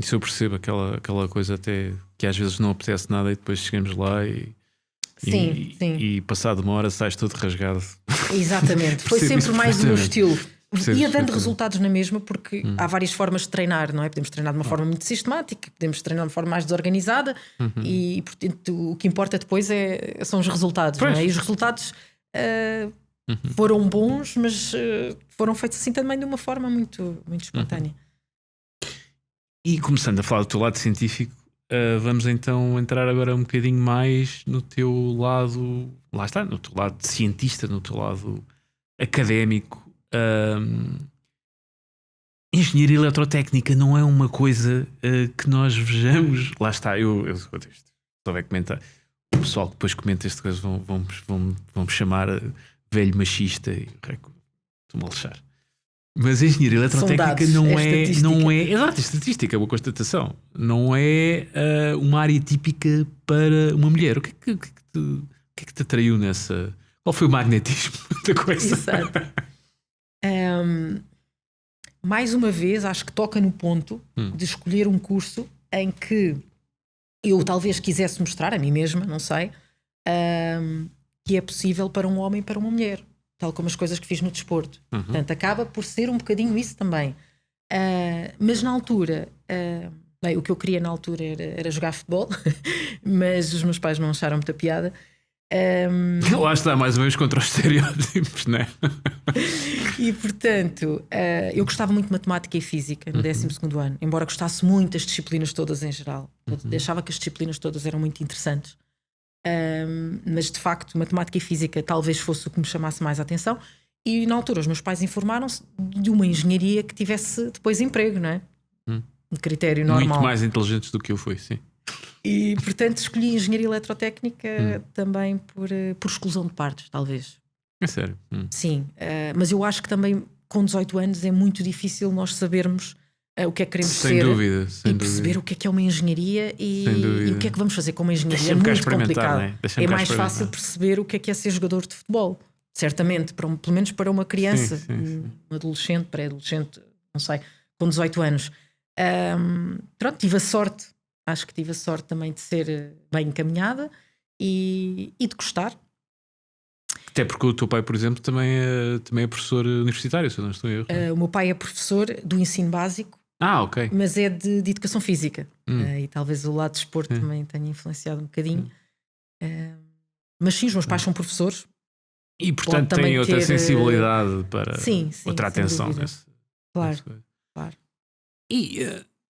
Isso eu percebo, aquela coisa até que às vezes não apetece nada e depois chegamos lá Sim. e passado uma hora sais todo rasgado. Exatamente, foi Percebo sempre isso mais o meu perfeitamente. estilo. Percebo Ia dando perfeitamente. resultados na mesma, porque há várias formas de treinar, não é? Podemos treinar de uma forma muito sistemática, podemos treinar de uma forma mais desorganizada e, portanto, o que importa depois são os resultados, não Pois. é? E os resultados foram bons, mas foram feitos assim também de uma forma muito, muito espontânea. E começando a falar do teu lado científico, vamos então entrar agora um bocadinho mais no teu lado, lá está, no teu lado de cientista, no teu lado académico. Engenharia eletrotécnica não é uma coisa que nós vejamos. Lá está, eu se souber comentar, o pessoal que depois comenta esta coisa vão chamar velho machista e estou-me a lixar. Mas a engenharia eletrotécnica dados, não é é. Exato, estatística, é uma constatação. Não é uma área típica para uma mulher. O que é que te atraiu nessa. Qual foi o magnetismo da coisa? Exato. Mais uma vez, acho que toca no ponto de escolher um curso em que eu talvez quisesse mostrar a mim mesma, não sei, que é possível para um homem e para uma mulher, tal como as coisas que fiz no desporto. Portanto, acaba por ser um bocadinho isso também. Mas na altura, bem, o que eu queria na altura era jogar futebol, mas os meus pais não acharam muita piada. Lá está, mais uma vez contra os estereótipos, não é? E portanto, eu gostava muito de matemática e física no 12º ano, embora gostasse muito das disciplinas todas em geral. Achava que as disciplinas todas eram muito interessantes. Mas de facto, matemática e física talvez fosse o que me chamasse mais a atenção. E na altura, os meus pais informaram-se de uma engenharia que tivesse depois emprego, não é? De critério normal. Muito mais inteligentes do que eu fui, sim. E portanto, escolhi engenharia eletrotécnica também por exclusão de partes, talvez. É sério. Sim, mas eu acho que também com 18 anos é muito difícil nós sabermos o que é que queremos Sem ser dúvida, sem e perceber dúvida. o que é uma engenharia e o que é que vamos fazer com uma engenharia. É Deixa-me cá muito experimentar, complicado. né? Deixa-me É cá mais experimentar. fácil perceber o que é ser jogador de futebol, certamente, pelo menos para uma criança, Sim. um adolescente, pré-adolescente, não sei, com 18 anos. Pronto, tive a sorte, acho que tive a sorte também de ser bem encaminhada e de gostar. Até porque o teu pai, por exemplo, também é professor universitário, se eu não estou em erro. O meu pai é professor do ensino básico, Ok. mas é de educação física. E talvez o lado de desporto também tenha influenciado um bocadinho. Mas sim, os meus pais são professores. E portanto Pode também tem outra ter, sensibilidade para sim, outra sem atenção. dúvida. Claro. Claro. E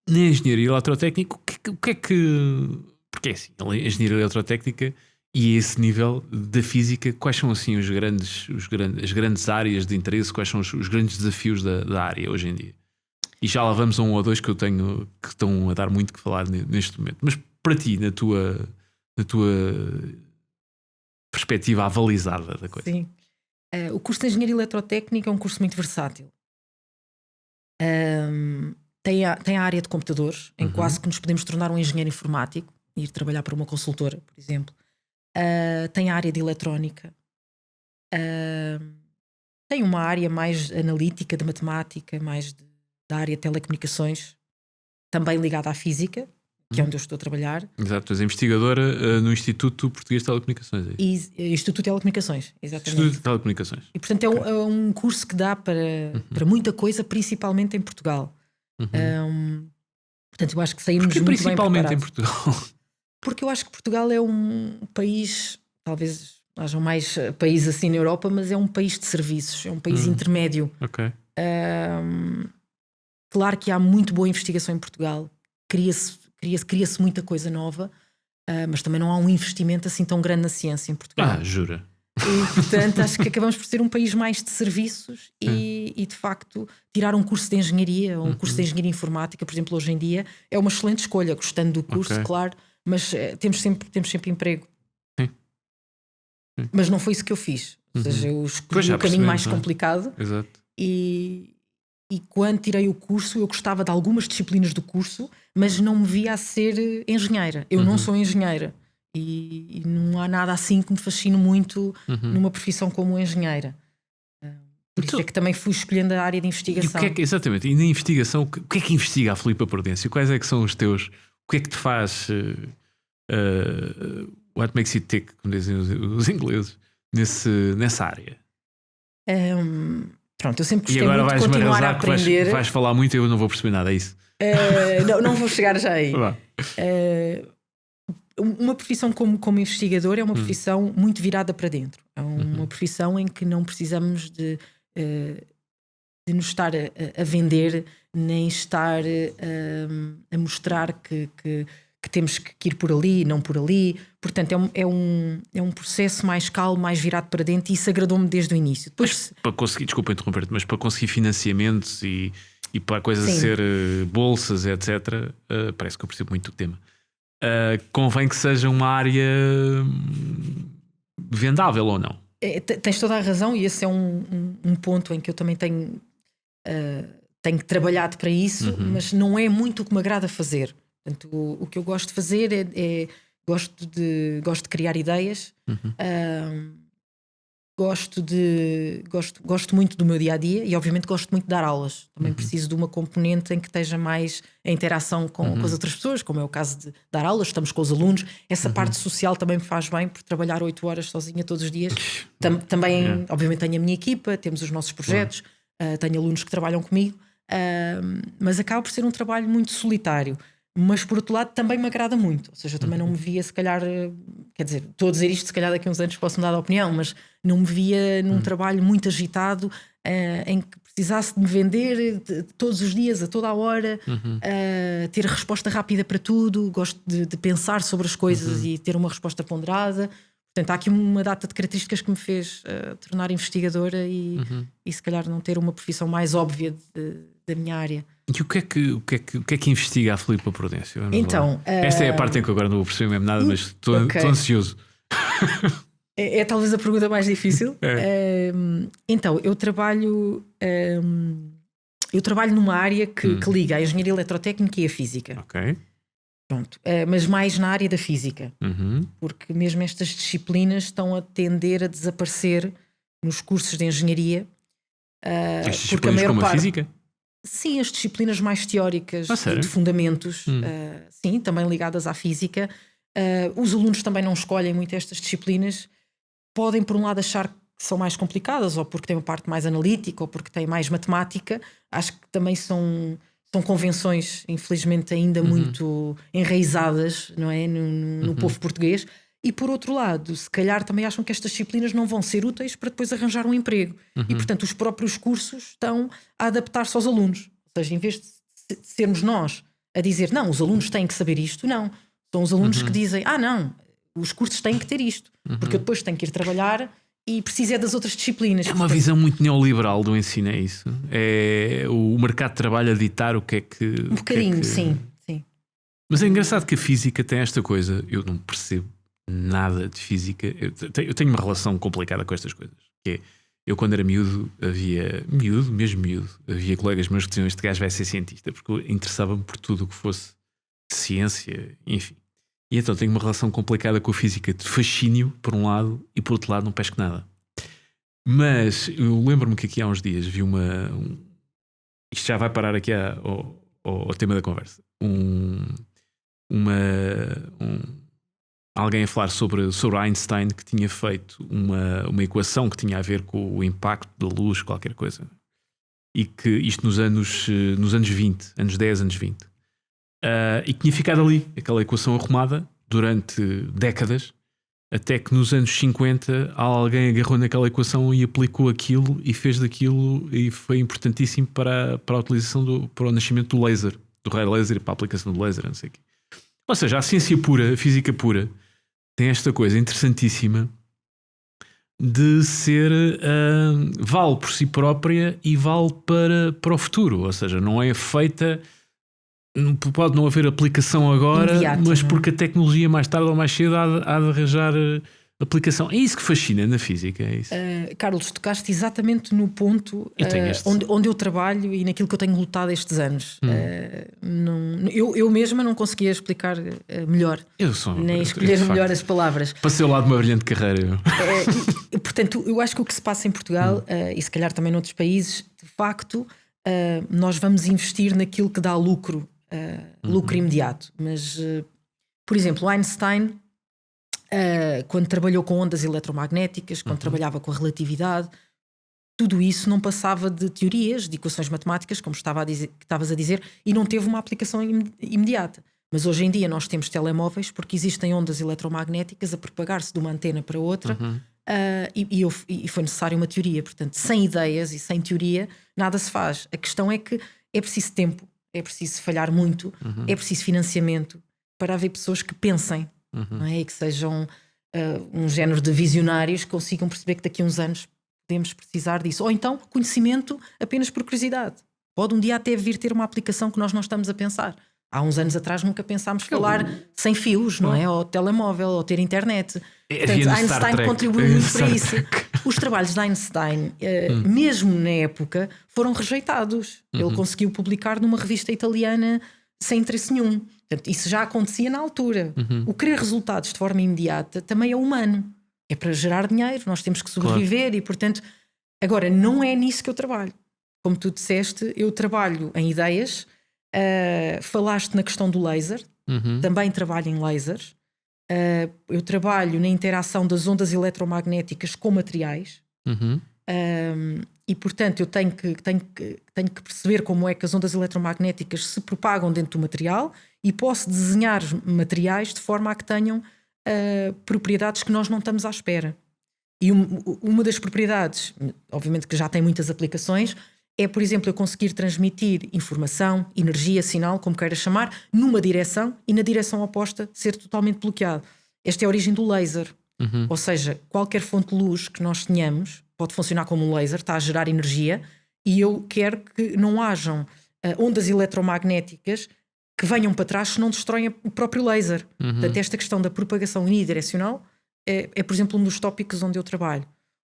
na engenharia eletrotécnica, o que é que. Porque é assim, a engenharia eletrotécnica e esse nível da física, quais são assim as grandes áreas de interesse, quais são os grandes desafios da área hoje em dia? E já lá vamos a um ou dois que eu tenho que estão a dar muito que falar neste momento. Mas para ti, na tua perspectiva avalizada da coisa. Sim. O curso de Engenharia Eletrotécnica é um curso muito versátil. Tem a área de computadores, em quase que nos podemos tornar um engenheiro informático e ir trabalhar para uma consultora, por exemplo. Tem a área de eletrónica. Tem uma área mais analítica, de matemática, mais da área de telecomunicações, também ligada à física, que é onde eu estou a trabalhar. Exato, tu és investigadora no Instituto Português de Telecomunicações. Instituto de Telecomunicações, exatamente. Instituto de Telecomunicações. E portanto é um curso que dá para muita coisa, principalmente em Portugal. Portanto, eu acho que saímos Porque muito principalmente bem em preparados. Portugal. Porque eu acho que Portugal é um país, talvez hajam mais países assim na Europa, mas é um país de serviços, é um país intermédio. Ok. Claro que há muito boa investigação em Portugal, cria-se muita coisa nova, mas também não há um investimento assim tão grande na ciência em Portugal. Jura? E, portanto, acho que acabamos por ser um país mais de serviços e de facto, tirar um curso de engenharia ou um curso de engenharia informática, por exemplo, hoje em dia, é uma excelente escolha, gostando do curso, claro, mas temos sempre emprego. Sim. Mas não foi isso que eu fiz. Ou seja, eu escolhi o caminho mais complicado. Exato. E quando tirei o curso, eu gostava de algumas disciplinas do curso, mas não me via a ser engenheira. Eu não sou engenheira. E não há nada assim que me fascine muito numa profissão como engenheira. Por isso é que também fui escolhendo a área de investigação. Exatamente, e na investigação, o que é que investiga a Filipa Prudêncio? Quais é que são os teus? O que é que te faz? What makes you tick, como dizem os ingleses, nessa área? Pronto, eu sempre E gostei agora muito de continuar a aprender. Vais falar muito e eu não vou perceber nada, é isso? Não vou chegar já aí. Uma profissão como investigador é uma profissão muito virada para dentro. É uma profissão em que não precisamos de nos estar a vender, nem estar a mostrar que temos que ir por ali, não por ali. Portanto, é um processo mais calmo, mais virado para dentro, e isso agradou-me desde o início. Depois, para conseguir, desculpa interromper-te, mas para conseguir financiamentos e para a coisa Sim. ser bolsas, etc., parece que eu percebo muito do tema. Convém que seja uma área vendável ou não? Tens toda a razão, e esse é um ponto em que eu também tenho trabalhado para isso, mas não é muito o que me agrada fazer. Portanto, o que eu gosto de fazer gosto de criar ideias, gosto muito do meu dia-a-dia, e obviamente gosto muito de dar aulas. Também preciso de uma componente em que esteja mais a interação com as outras pessoas, como é o caso de dar aulas, estamos com os alunos. Essa parte social também me faz bem, por trabalhar 8 horas sozinha todos os dias. Também, obviamente, tenho a minha equipa, temos os nossos projetos, tenho alunos que trabalham comigo, mas acaba por ser um trabalho muito solitário. Mas por outro lado também me agrada muito, ou seja, eu também não me via, se calhar, quer dizer, estou a dizer isto, se calhar daqui a uns anos posso mudar de opinião, mas não me via num trabalho muito agitado, em que precisasse de me vender todos os dias, a toda a hora, ter resposta rápida para tudo. Gosto de pensar sobre as coisas e ter uma resposta ponderada. Portanto, há aqui uma data de características que me fez tornar investigadora e se calhar não ter uma profissão mais óbvia da minha área. E o que é que investiga a Filipa Prudêncio? Então, esta é a parte em que agora não vou perceber mesmo nada, mas estou ansioso. É talvez a pergunta mais difícil. Então, eu trabalho numa área que liga a engenharia eletrotécnica e a física. Ok. Pronto, mas mais na área da física, porque mesmo estas disciplinas estão a tender a desaparecer nos cursos de engenharia. As disciplinas como a física? Sim, as disciplinas mais teóricas de fundamentos, sim, também ligadas à física. Os alunos também não escolhem muito estas disciplinas. Podem, por um lado, achar que são mais complicadas, ou porque têm uma parte mais analítica, ou porque têm mais matemática. Acho que também são convenções, infelizmente, ainda muito enraizadas, não é? No povo português. E por outro lado, se calhar também acham que estas disciplinas não vão ser úteis para depois arranjar um emprego. E portanto os próprios cursos estão a adaptar-se aos alunos. Ou seja, em vez de sermos nós a dizer não, os alunos têm que saber isto, não. São os alunos que dizem, não, os cursos têm que ter isto, porque eu depois tenho que ir trabalhar e preciso das outras disciplinas. É uma visão muito neoliberal do ensino, é isso? É o mercado de trabalho a ditar o que é que... Um bocadinho, sim. Mas é engraçado que a física tem esta coisa, eu não percebo nada de física. Eu tenho uma relação complicada com estas coisas, que é, eu quando era miúdo, havia colegas meus que diziam, este gajo vai ser cientista, porque interessava-me por tudo o que fosse ciência, enfim. E então tenho uma relação complicada com a física, de fascínio por um lado, e por outro lado não pesco nada. Mas eu lembro-me que aqui há uns dias vi isto já vai parar aqui ao tema da conversa, alguém a falar sobre Einstein, que tinha feito uma equação que tinha a ver com o impacto da luz, qualquer coisa. E que isto nos anos 20, anos 10, anos 20. E que tinha ficado ali, aquela equação arrumada, durante décadas, até que nos anos 50 alguém agarrou naquela equação e aplicou aquilo e fez daquilo, e foi importantíssimo para a utilização para o nascimento do laser, do raio laser, e para a aplicação do laser, não sei o quê. Ou seja, a ciência pura, a física pura, tem esta coisa interessantíssima de ser vale por si própria e vale para o futuro. Ou seja, não é feita, pode não haver aplicação agora, imediato, mas porque a tecnologia mais tarde ou mais cedo há de arranjar aplicação. É isso que fascina na física, é isso? Carlos, tocaste exatamente no ponto onde eu trabalho e naquilo que eu tenho lutado estes anos. Eu mesma não conseguia explicar melhor, nem escolher melhor as palavras. Passei ao lado de uma brilhante carreira. Portanto, eu acho que o que se passa em Portugal, e se calhar também noutros países, de facto, nós vamos investir naquilo que dá lucro, lucro imediato. Mas, por exemplo, Einstein, quando trabalhou com ondas eletromagnéticas, quando trabalhava com a relatividade, tudo isso não passava de teorias, de equações matemáticas, como estavas a dizer, e não teve uma aplicação imediata. Mas hoje em dia nós temos telemóveis porque existem ondas eletromagnéticas a propagar-se de uma antena para outra, e foi necessária uma teoria. Portanto, sem ideias e sem teoria nada se faz. A questão é que é preciso tempo, é preciso falhar muito, é preciso financiamento para haver pessoas que pensem, não é? E que sejam um género de visionários que consigam perceber que daqui a uns anos podemos precisar disso. Ou então conhecimento apenas por curiosidade. Pode um dia até vir ter uma aplicação que nós não estamos a pensar. Há uns anos atrás nunca pensámos falar sem fios, não é? Ou telemóvel, ou ter internet. Portanto, Einstein contribuiu muito para isso. Os trabalhos de Einstein, mesmo na época, foram rejeitados. Ele conseguiu publicar numa revista italiana sem interesse nenhum. Portanto, isso já acontecia na altura. O querer resultados de forma imediata também é humano. É para gerar dinheiro, nós temos que sobreviver e, portanto, agora não é nisso que eu trabalho. Como tu disseste, eu trabalho em ideias. Falaste na questão do laser, também trabalho em lasers. Eu trabalho na interação das ondas eletromagnéticas com materiais. E portanto eu tenho que perceber como é que as ondas eletromagnéticas se propagam dentro do material e posso desenhar materiais de forma a que tenham propriedades que nós não estamos à espera. E uma das propriedades, obviamente que já tem muitas aplicações, é, por exemplo, eu conseguir transmitir informação, energia, sinal, como queira chamar, numa direção e na direção oposta ser totalmente bloqueado. Esta é a origem do laser. Ou seja, qualquer fonte de luz que nós tenhamos pode funcionar como um laser, está a gerar energia, e eu quero que não hajam ondas eletromagnéticas que venham para trás se não destroem o próprio laser. Portanto, esta questão da propagação unidirecional é, por exemplo, um dos tópicos onde eu trabalho.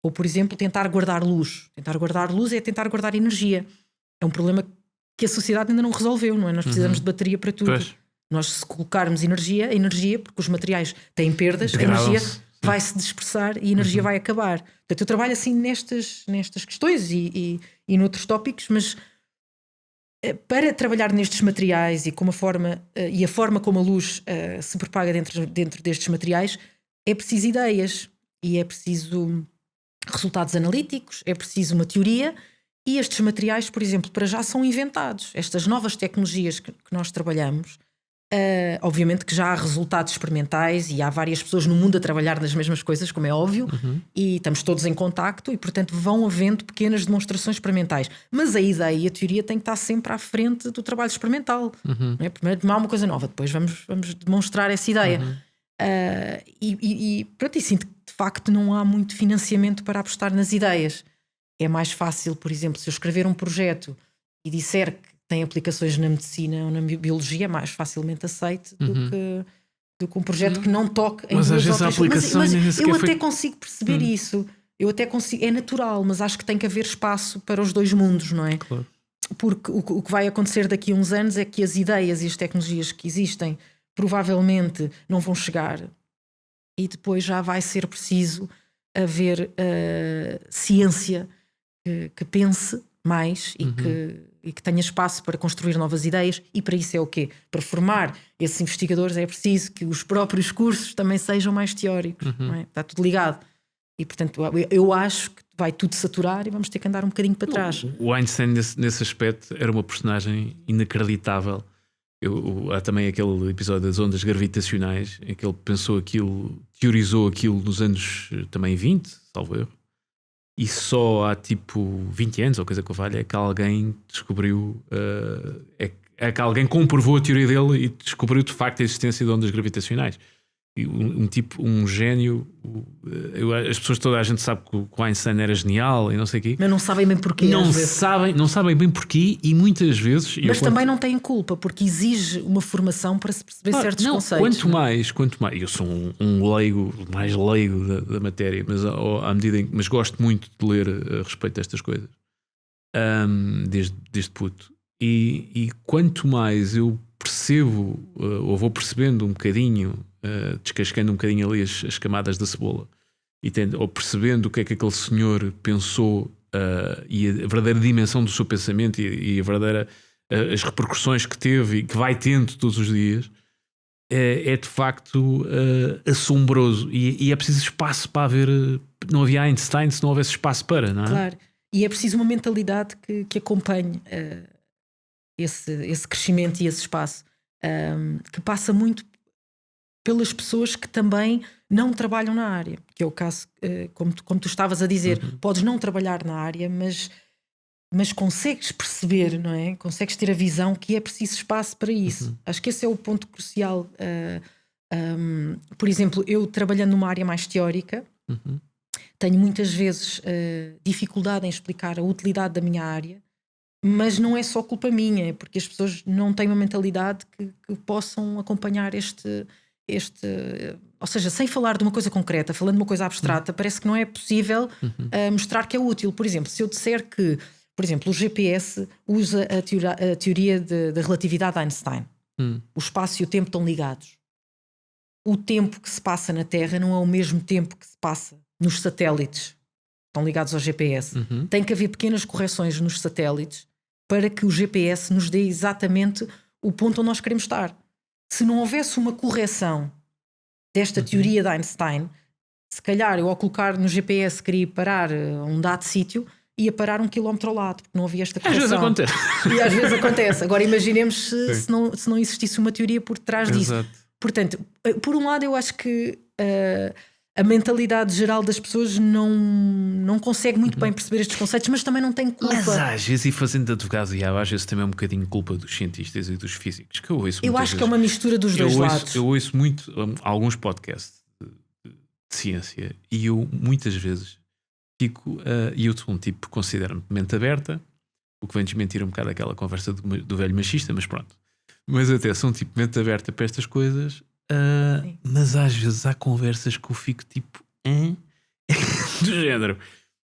Ou, por exemplo, tentar guardar luz. Tentar guardar luz é tentar guardar energia. É um problema que a sociedade ainda não resolveu, não é? Nós precisamos de bateria para tudo. Pois. Nós, se colocarmos energia, porque os materiais têm perdas, a energia vai se dispersar e a energia vai acabar. Portanto, eu trabalho assim nestas questões e noutros tópicos, mas para trabalhar nestes materiais e a forma como a luz se propaga dentro destes materiais, é preciso ideias e é preciso resultados analíticos, é preciso uma teoria, e estes materiais, por exemplo, para já são inventados. Estas novas tecnologias que nós trabalhamos, obviamente que já há resultados experimentais e há várias pessoas no mundo a trabalhar nas mesmas coisas, como é óbvio, e estamos todos em contacto e, portanto, vão havendo pequenas demonstrações experimentais. Mas a ideia e a teoria têm que estar sempre à frente do trabalho experimental. Não é? Primeiro tomar uma coisa nova, depois vamos demonstrar essa ideia. Pronto, e sinto que de facto não há muito financiamento para apostar nas ideias. É mais fácil, por exemplo, se eu escrever um projeto e disser que tem aplicações na medicina ou na biologia, é mais facilmente aceito do que um projeto que não toque em duas outras coisas. Mas eu até consigo perceber isso. Eu até consigo, é natural, mas acho que tem que haver espaço para os dois mundos, não é? Claro. Porque o que vai acontecer daqui a uns anos é que as ideias e as tecnologias que existem provavelmente não vão chegar, e depois já vai ser preciso haver ciência que pense mais e que tenha espaço para construir novas ideias, e para isso é o quê? Para formar esses investigadores é preciso que os próprios cursos também sejam mais teóricos, não é? Está tudo ligado. E portanto eu acho que vai tudo saturar e vamos ter que andar um bocadinho para trás. O Einstein nesse aspecto era uma personagem inacreditável. Há também aquele episódio das ondas gravitacionais em que ele pensou aquilo, teorizou aquilo nos anos também 20, salvo erro, e só há tipo 20 anos ou coisa que valha é que alguém descobriu, é que alguém comprovou a teoria dele e descobriu de facto a existência de ondas gravitacionais. Um gênio. As pessoas, toda a gente sabe que o Einstein era genial e não sei o quê. Mas não sabem bem porquê. Não sabem bem porquê e muitas vezes. Mas também não têm culpa, porque exige uma formação para se perceber certos conceitos. Quanto mais. Eu sou um leigo, mais leigo da matéria, mas à medida em que. Mas gosto muito de ler a respeito destas coisas. Desde puto. E quanto mais eu percebo, ou vou percebendo um bocadinho, descascando um bocadinho ali as camadas da cebola, ou percebendo o que é que aquele senhor pensou, e a verdadeira dimensão do seu pensamento e a verdadeira as repercussões que teve e que vai tendo todos os dias, é de facto assombroso. E é preciso espaço para haver. Não havia Einstein se não houvesse espaço para, não é? Claro. E é preciso uma mentalidade que acompanhe esse crescimento e esse espaço, que passa muito pelas pessoas que também não trabalham na área, que é o caso, como tu estavas a dizer, podes não trabalhar na área, mas consegues perceber, não é? Consegues ter a visão que é preciso espaço para isso. Acho que esse é o ponto crucial. Por exemplo, eu trabalhando numa área mais teórica, tenho muitas vezes dificuldade em explicar a utilidade da minha área, mas não é só culpa minha, é porque as pessoas não têm uma mentalidade que possam acompanhar ou seja, sem falar de uma coisa concreta, falando de uma coisa abstrata, parece que não é possível mostrar que é útil. Por exemplo, se eu disser que, por exemplo, o GPS usa a teoria da relatividade de Einstein, o espaço e o tempo estão ligados. O tempo que se passa na Terra não é o mesmo tempo que se passa nos satélites, estão ligados ao GPS. Tem que haver pequenas correções nos satélites para que o GPS nos dê exatamente o ponto onde nós queremos estar. Se não houvesse uma correção desta teoria de Einstein, se calhar eu ao colocar no GPS queria parar a um dado sítio, ia parar 1 quilómetro ao lado, porque não havia esta correção. Às vezes acontece. E às vezes acontece. Agora imaginemos se não existisse uma teoria por trás disso. Exato. Portanto, por um lado eu acho que a mentalidade geral das pessoas não consegue muito bem perceber estes conceitos, mas também não tem culpa. Mas às vezes, e fazendo de advogado diabo, às vezes também é um bocadinho culpa dos cientistas e dos físicos, que eu ouço. Eu acho que é uma mistura dos dois lados. Eu ouço muito alguns podcasts de ciência e eu muitas vezes fico, e eu sou um tipo que considero-me de mente aberta, o que vem desmentir um bocado aquela conversa do velho machista, mas pronto. Mas até sou um tipo de mente aberta para estas coisas. Mas às vezes há conversas que eu fico tipo do género.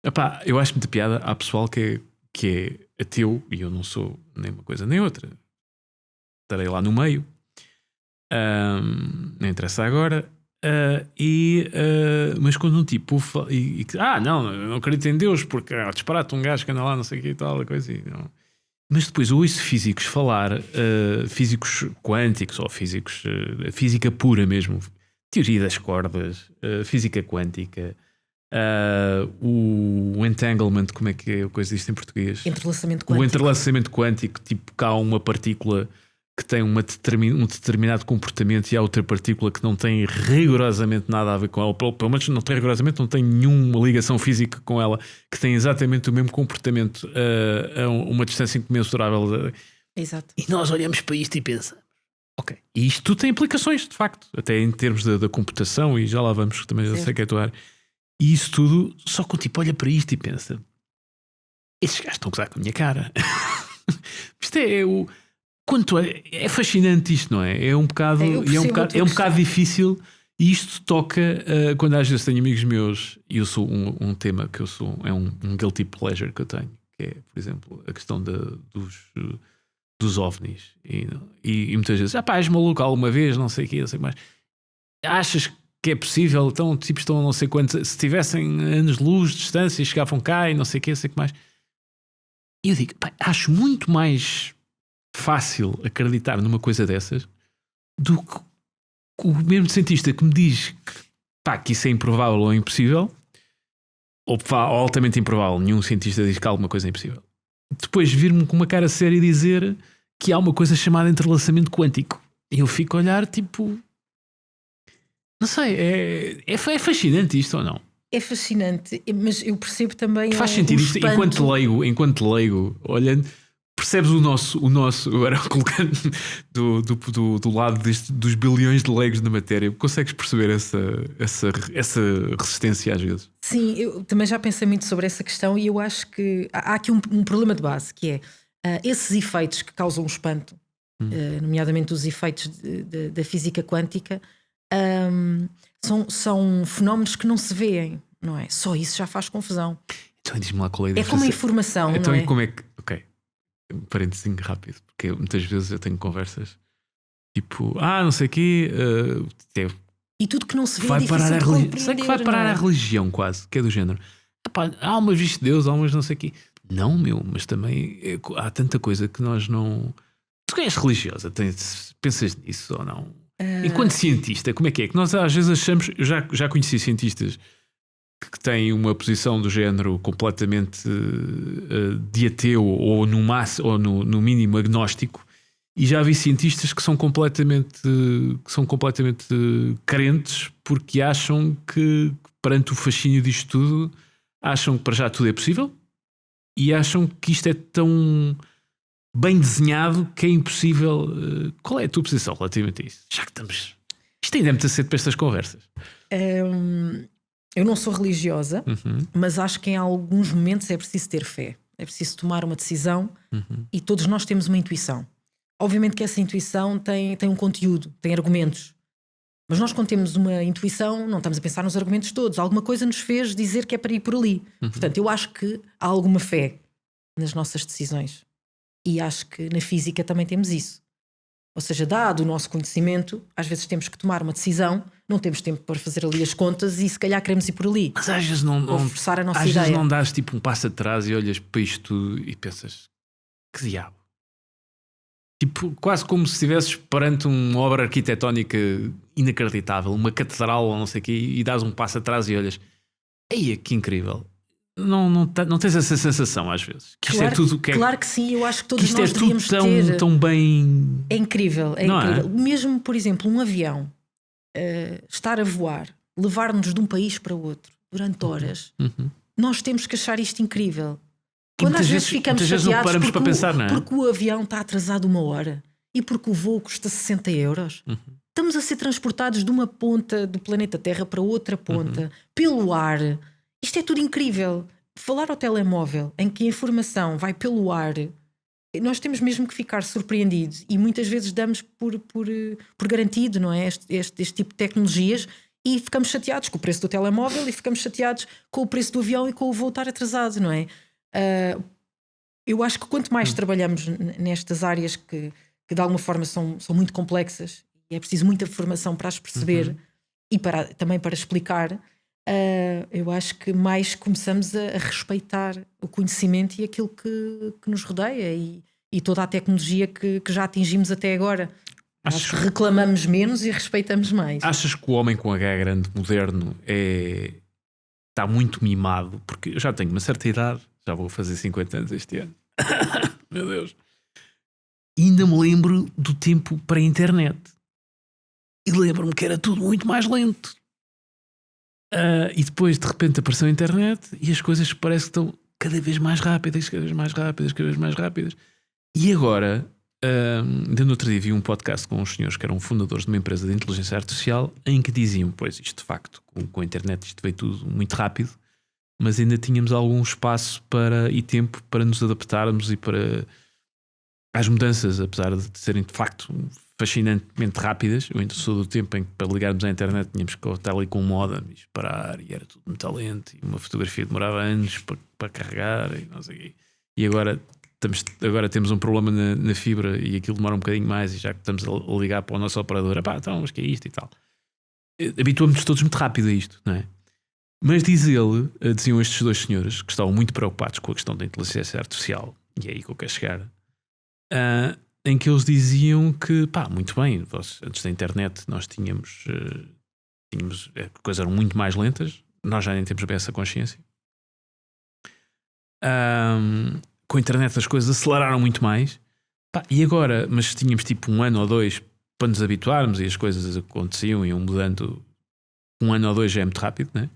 Epá, eu acho muita piada. Há pessoal que é ateu e eu não sou nem uma coisa nem outra. Estarei lá no meio, não interessa agora. Mas quando um tipo não, eu não acredito em Deus porque disparate um gajo que anda lá, não sei o que e tal, coisa e não. Mas depois eu ouço físicos falar, físicos quânticos ou físicos, física pura mesmo, teoria das cordas, física quântica, o entanglement, como é que é a coisa disto em português? Entrelaçamento quântico. O entrelaçamento quântico, tipo que há uma partícula que tem um determinado comportamento e há outra partícula que não tem rigorosamente nada a ver com ela, pelo menos não tem rigorosamente, não tem nenhuma ligação física com ela, que tem exatamente o mesmo comportamento a uma distância incomensurável. Exato. E nós olhamos para isto e pensamos, ok, e isto tudo tem implicações, de facto, até em termos da computação, e já lá vamos, que também já sei que é a tua área. E isso tudo, só que o tipo olha para isto e pensa, estes gajos estão a gozar com a minha cara. Isto é fascinante isto, não é? É um bocado difícil. E isto toca quando às vezes tenho amigos meus, e eu sou um tema que eu sou, é um guilty pleasure que eu tenho, que é, por exemplo, a questão dos OVNIs. E muitas vezes, és maluco alguma vez, não sei o quê, não sei o que mais. Achas que é possível? Então, tipo, estão a não sei quantos, se tivessem anos-luz de distância e chegavam cá e não sei o quê, não sei o que mais. E eu digo, acho muito mais fácil acreditar numa coisa dessas do que o mesmo cientista que me diz que isso é improvável ou impossível, ou altamente improvável. Nenhum cientista diz que alguma coisa é impossível. Depois vir-me com uma cara séria e dizer que há uma coisa chamada entrelaçamento quântico. E eu fico a olhar tipo, não sei, é fascinante isto ou não? É fascinante, mas eu percebo também. Faz sentido isto enquanto leigo, olhando. percebes o nosso agora colocando do lado dos bilhões de legos na matéria, consegues perceber essa resistência às vezes? Sim, eu também já pensei muito sobre essa questão e eu acho que há aqui um problema de base, que é esses efeitos que causam um espanto, nomeadamente os efeitos da física quântica, são fenómenos que não se veem, não é? Só isso já faz confusão. Então diz-me lá qual é a diferença. É como a informação, então, não é? Como é que... Ok, parênteses rápido, porque muitas vezes eu tenho conversas tipo, não sei o quê, e tudo que não se vê vai é difícil de compreender. Sei que vai parar a religião quase, que é do género. Há umas vistas de Deus, há umas não sei o quê. Não, mas também há tanta coisa que nós não... Tu és religiosa, pensas nisso ou não? Enquanto cientista, como é que nós às vezes achamos... Eu já conheci cientistas que têm uma posição do género completamente de ateu ou no mínimo agnóstico, e já vi cientistas que são completamente carentes porque acham que perante o fascínio disto tudo, acham que para já tudo é possível e acham que isto é tão bem desenhado que é impossível. Qual é a tua posição relativamente a isso? Já que estamos... Isto ainda é muito cedo para estas conversas. Eu não sou religiosa, mas acho que em alguns momentos é preciso ter fé. É preciso tomar uma decisão e todos nós temos uma intuição. Obviamente que essa intuição tem um conteúdo, tem argumentos. Mas nós, quando temos uma intuição, não estamos a pensar nos argumentos todos. Alguma coisa nos fez dizer que é para ir por ali. Portanto, eu acho que há alguma fé nas nossas decisões. E acho que na física também temos isso. Ou seja, dado o nosso conhecimento, às vezes temos que tomar uma decisão, não temos tempo para fazer ali as contas e se calhar queremos ir por ali. Mas às vezes não forçar a nossa às ideia. Vezes não dás tipo um passo atrás e olhas para isto tudo e pensas, que diabo? Tipo, quase como se estivesses perante uma obra arquitetónica inacreditável, uma catedral ou não sei o quê, e dás um passo atrás e olhas, eia, que incrível. Não tens essa sensação às vezes? Que claro, isto é tudo que é... Claro que sim, eu acho que todos nós devíamos ter... tão bem... É incrível, é incrível. Mesmo, por exemplo, um avião estar a voar, levar-nos de um país para outro durante horas, nós temos que achar isto incrível. Quando às vezes ficamos chateados porque o avião está atrasado 1 hora e porque o voo custa 60 euros, estamos a ser transportados de uma ponta do planeta Terra para outra ponta, pelo ar. Isto é tudo incrível. Falar ao telemóvel em que a informação vai pelo ar, nós temos mesmo que ficar surpreendidos e muitas vezes damos por garantido, não é? Este tipo de tecnologias e ficamos chateados com o preço do telemóvel e ficamos chateados com o preço do avião e com o voo estar atrasado, não é? Eu acho que quanto mais trabalhamos nestas áreas que de alguma forma são muito complexas e é preciso muita formação para as perceber e também para explicar, eu acho que mais começamos a respeitar o conhecimento e aquilo que nos rodeia e toda a tecnologia que já atingimos até agora. Acho que reclamamos menos e respeitamos mais. Achas que o homem com H grande moderno está muito mimado? Porque eu já tenho uma certa idade, já vou fazer 50 anos este ano. Meu Deus. E ainda me lembro do tempo para a internet. E lembro-me que era tudo muito mais lento. E depois de repente apareceu a internet e as coisas parece que estão cada vez mais rápidas, cada vez mais rápidas, cada vez mais rápidas. E agora, ainda no outro dia vi um podcast com uns senhores que eram fundadores de uma empresa de inteligência artificial em que diziam, pois isto de facto, com a internet isto veio tudo muito rápido, mas ainda tínhamos algum espaço e tempo para nos adaptarmos e para às mudanças, apesar de serem de facto fascinantemente rápidas. Eu ainda sou do tempo em que para ligarmos à internet tínhamos que estar ali com um modem e esperar e era tudo muito lento e uma fotografia demorava anos para carregar e não sei o quê. E agora temos um problema na fibra e aquilo demora um bocadinho mais e já que estamos a ligar para o nosso operador, então mas que é isto e tal. Habituamos-nos todos muito rápido a isto, não é? Mas diziam estes dois senhores que estavam muito preocupados com a questão da inteligência artificial, e é aí que eu quero chegar, em que eles diziam que, muito bem, antes da internet nós tínhamos coisas eram muito mais lentas, nós já nem temos bem essa consciência. Com a internet as coisas aceleraram muito mais, e agora, mas tínhamos tipo 1 ano ou 2 para nos habituarmos e as coisas aconteciam e iam mudando. 1 ano ou 2 já é muito rápido, não é?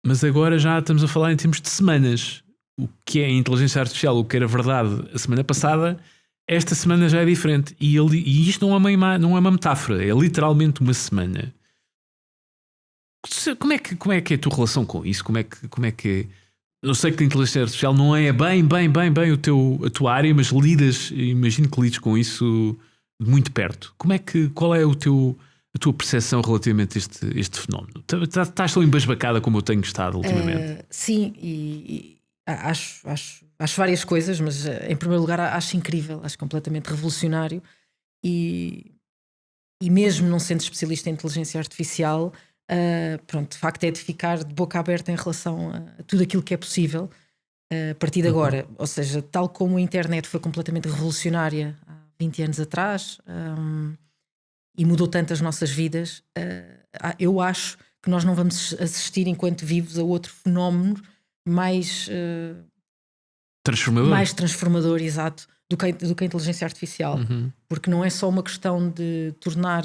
Mas agora já estamos a falar em termos de semanas. o que é a inteligência artificial, o que era verdade a semana passada, esta semana já é diferente. E isto não é uma metáfora, é literalmente uma semana. Como é que é a tua relação com isso? Como é que não sei que a inteligência artificial não é bem a tua área, mas imagino que lides com isso de muito perto. Qual é a tua percepção relativamente a este fenómeno? Estás tão embasbacada como eu tenho estado ultimamente? Sim, e acho várias coisas, mas em primeiro lugar acho incrível, acho completamente revolucionário e mesmo não sendo especialista em inteligência artificial, pronto, de facto é de ficar de boca aberta em relação a tudo aquilo que é possível a partir de agora. Ou seja, tal como a internet foi completamente revolucionária há 20 anos atrás e mudou tanto as nossas vidas, eu acho que nós não vamos assistir enquanto vivos a outro fenómeno mais transformador, exato, do que a inteligência artificial. Porque não é só uma questão de tornar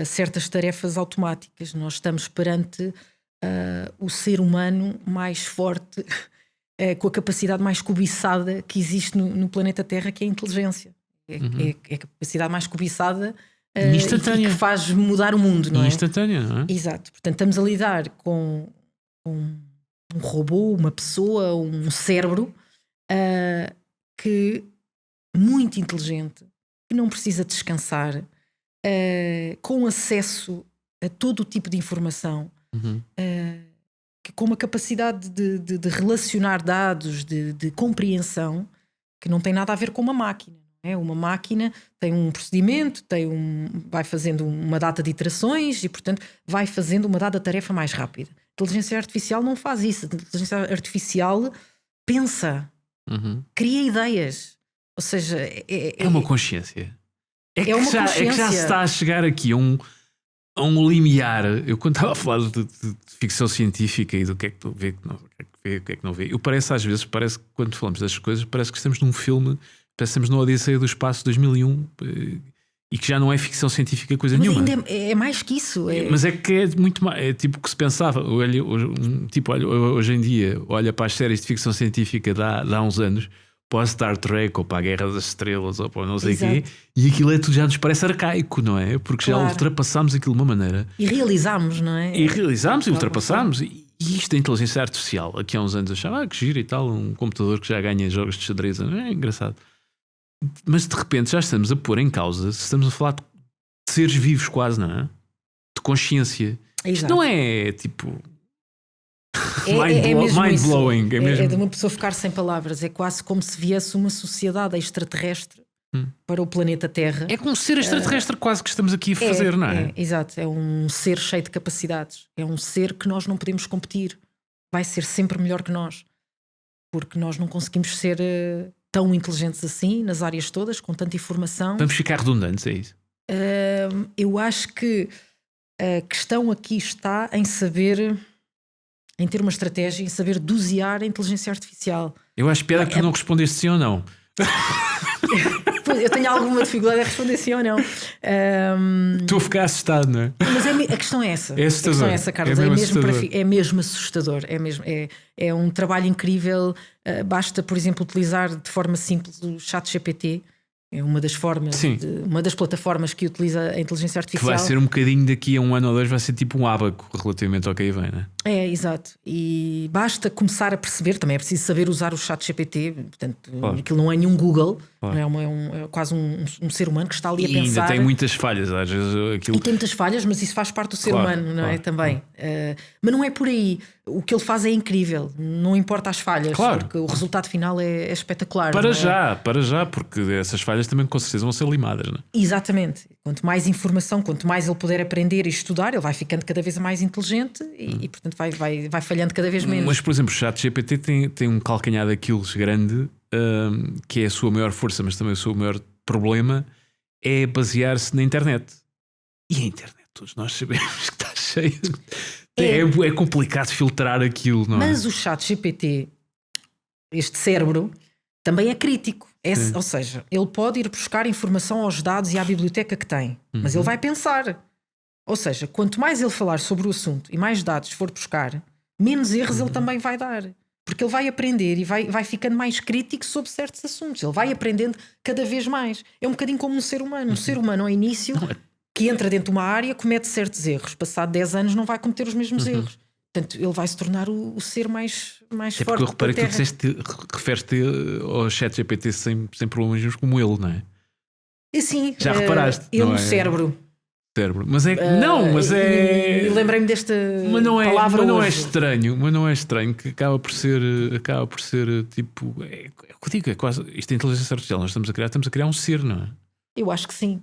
certas tarefas automáticas. Nós estamos perante o ser humano mais forte, com a capacidade mais cobiçada que existe no planeta Terra, que é a inteligência. É a capacidade mais cobiçada e que faz mudar o mundo, não é? Instantânea, não é? Exato. Portanto, estamos a lidar com um robô, uma pessoa, um cérebro que muito inteligente, que não precisa descansar, com acesso a todo o tipo de informação, com uma capacidade de relacionar dados, de compreensão, que não tem nada a ver com uma máquina. Não é? Uma máquina tem um procedimento, vai fazendo uma data de iterações e, portanto, vai fazendo uma dada tarefa mais rápida. A inteligência artificial não faz isso. A inteligência artificial pensa, cria ideias. Ou seja, é uma consciência. É que uma consciência. É que já se está a chegar aqui a um limiar. Eu, quando estava a falar de ficção científica e do que é que tu vê, o que é que não vê, às vezes parece que quando falamos destas coisas, parece que estamos num filme, parece que estamos na Odisseia do Espaço 2001 e que já não é ficção científica coisa mas nenhuma. Ainda é mais que isso. Mas é que é muito mais. É tipo o que se pensava. Olha, hoje em dia, olha para as séries de ficção científica de há uns anos, para Star Trek ou para a Guerra das Estrelas ou para não sei o quê, e aquilo tudo já nos parece arcaico, não é? Porque já ultrapassámos aquilo de uma maneira. E realizámos, não é? E realizámos e ultrapassámos. E isto da inteligência artificial, aqui há uns anos eu achava que gira e tal, um computador que já ganha jogos de xadrez, é engraçado. Mas de repente já estamos a pôr em causa, estamos a falar de seres vivos quase, não é? De consciência. Isto não é tipo... mind-blowing. É de uma pessoa ficar sem palavras. É quase como se viesse uma sociedade extraterrestre para o planeta Terra. É como um ser extraterrestre quase que estamos aqui a fazer, não é? Exato, é um ser cheio de capacidades. É um ser que nós não podemos competir. Vai ser sempre melhor que nós. Porque nós não conseguimos ser tão inteligentes assim, nas áreas todas, com tanta informação. Vamos ficar redundantes, é isso? Eu acho que a questão aqui está em saber... em ter uma estratégia, em saber dosear a inteligência artificial. Eu acho piada que tu não respondeste sim ou não. Eu tenho alguma dificuldade a responder sim ou não. Estou a ficar assustado, não é? Mas a questão é essa. É assustador. A questão é essa, Carlos. É mesmo assustador. É um trabalho incrível. Basta, por exemplo, utilizar de forma simples o ChatGPT. É uma das formas, uma das plataformas que utiliza a inteligência artificial. Que vai ser um bocadinho daqui a 1 ano ou 2, vai ser tipo um ábaco relativamente ao que aí vem, não é? É, exato. E basta começar a perceber, também é preciso saber usar o ChatGPT, portanto, aquilo não é nenhum Google, não é quase um ser humano que está ali a pensar. E ainda tem muitas falhas, às vezes aquilo... E tem muitas falhas, mas isso faz parte do ser humano, não é? Também. Mas não é por aí. O que ele faz é incrível, não importa as falhas, porque o resultado final é espetacular. Para já, porque essas falhas também com certeza vão ser limadas, não é? Exatamente. Quanto mais informação, quanto mais ele puder aprender e estudar, ele vai ficando cada vez mais inteligente e portanto vai falhando cada vez menos. Mas, por exemplo, o ChatGPT tem um calcanhar daqueles grande, que é a sua maior força, mas também o seu maior problema é basear-se na internet. E a internet, todos nós sabemos que está cheia. É complicado filtrar aquilo, não é? Mas o ChatGPT, este cérebro, também é crítico. Ou seja, ele pode ir buscar informação aos dados e à biblioteca que tem, mas ele vai pensar. Ou seja, quanto mais ele falar sobre o assunto e mais dados for buscar, menos erros ele também vai dar. Porque ele vai aprender e vai ficando mais crítico sobre certos assuntos. Ele vai aprendendo cada vez mais. É um bocadinho como um ser humano. Um ser humano, ao início, que entra dentro de uma área, comete certos erros. Passado 10 anos não vai cometer os mesmos erros. Portanto, ele vai se tornar o ser mais forte. Porque eu reparei que tu referes-te ao ChatGPT sem problemas como ele, não é? E sim, já reparaste? Ele no é? cérebro. Mas é mas é. E lembrei-me desta palavra. Mas não hoje. é estranho, que acaba por ser tipo. É o que eu digo, é quase. Isto é inteligência artificial, nós estamos a criar um ser, não é? Eu acho que sim.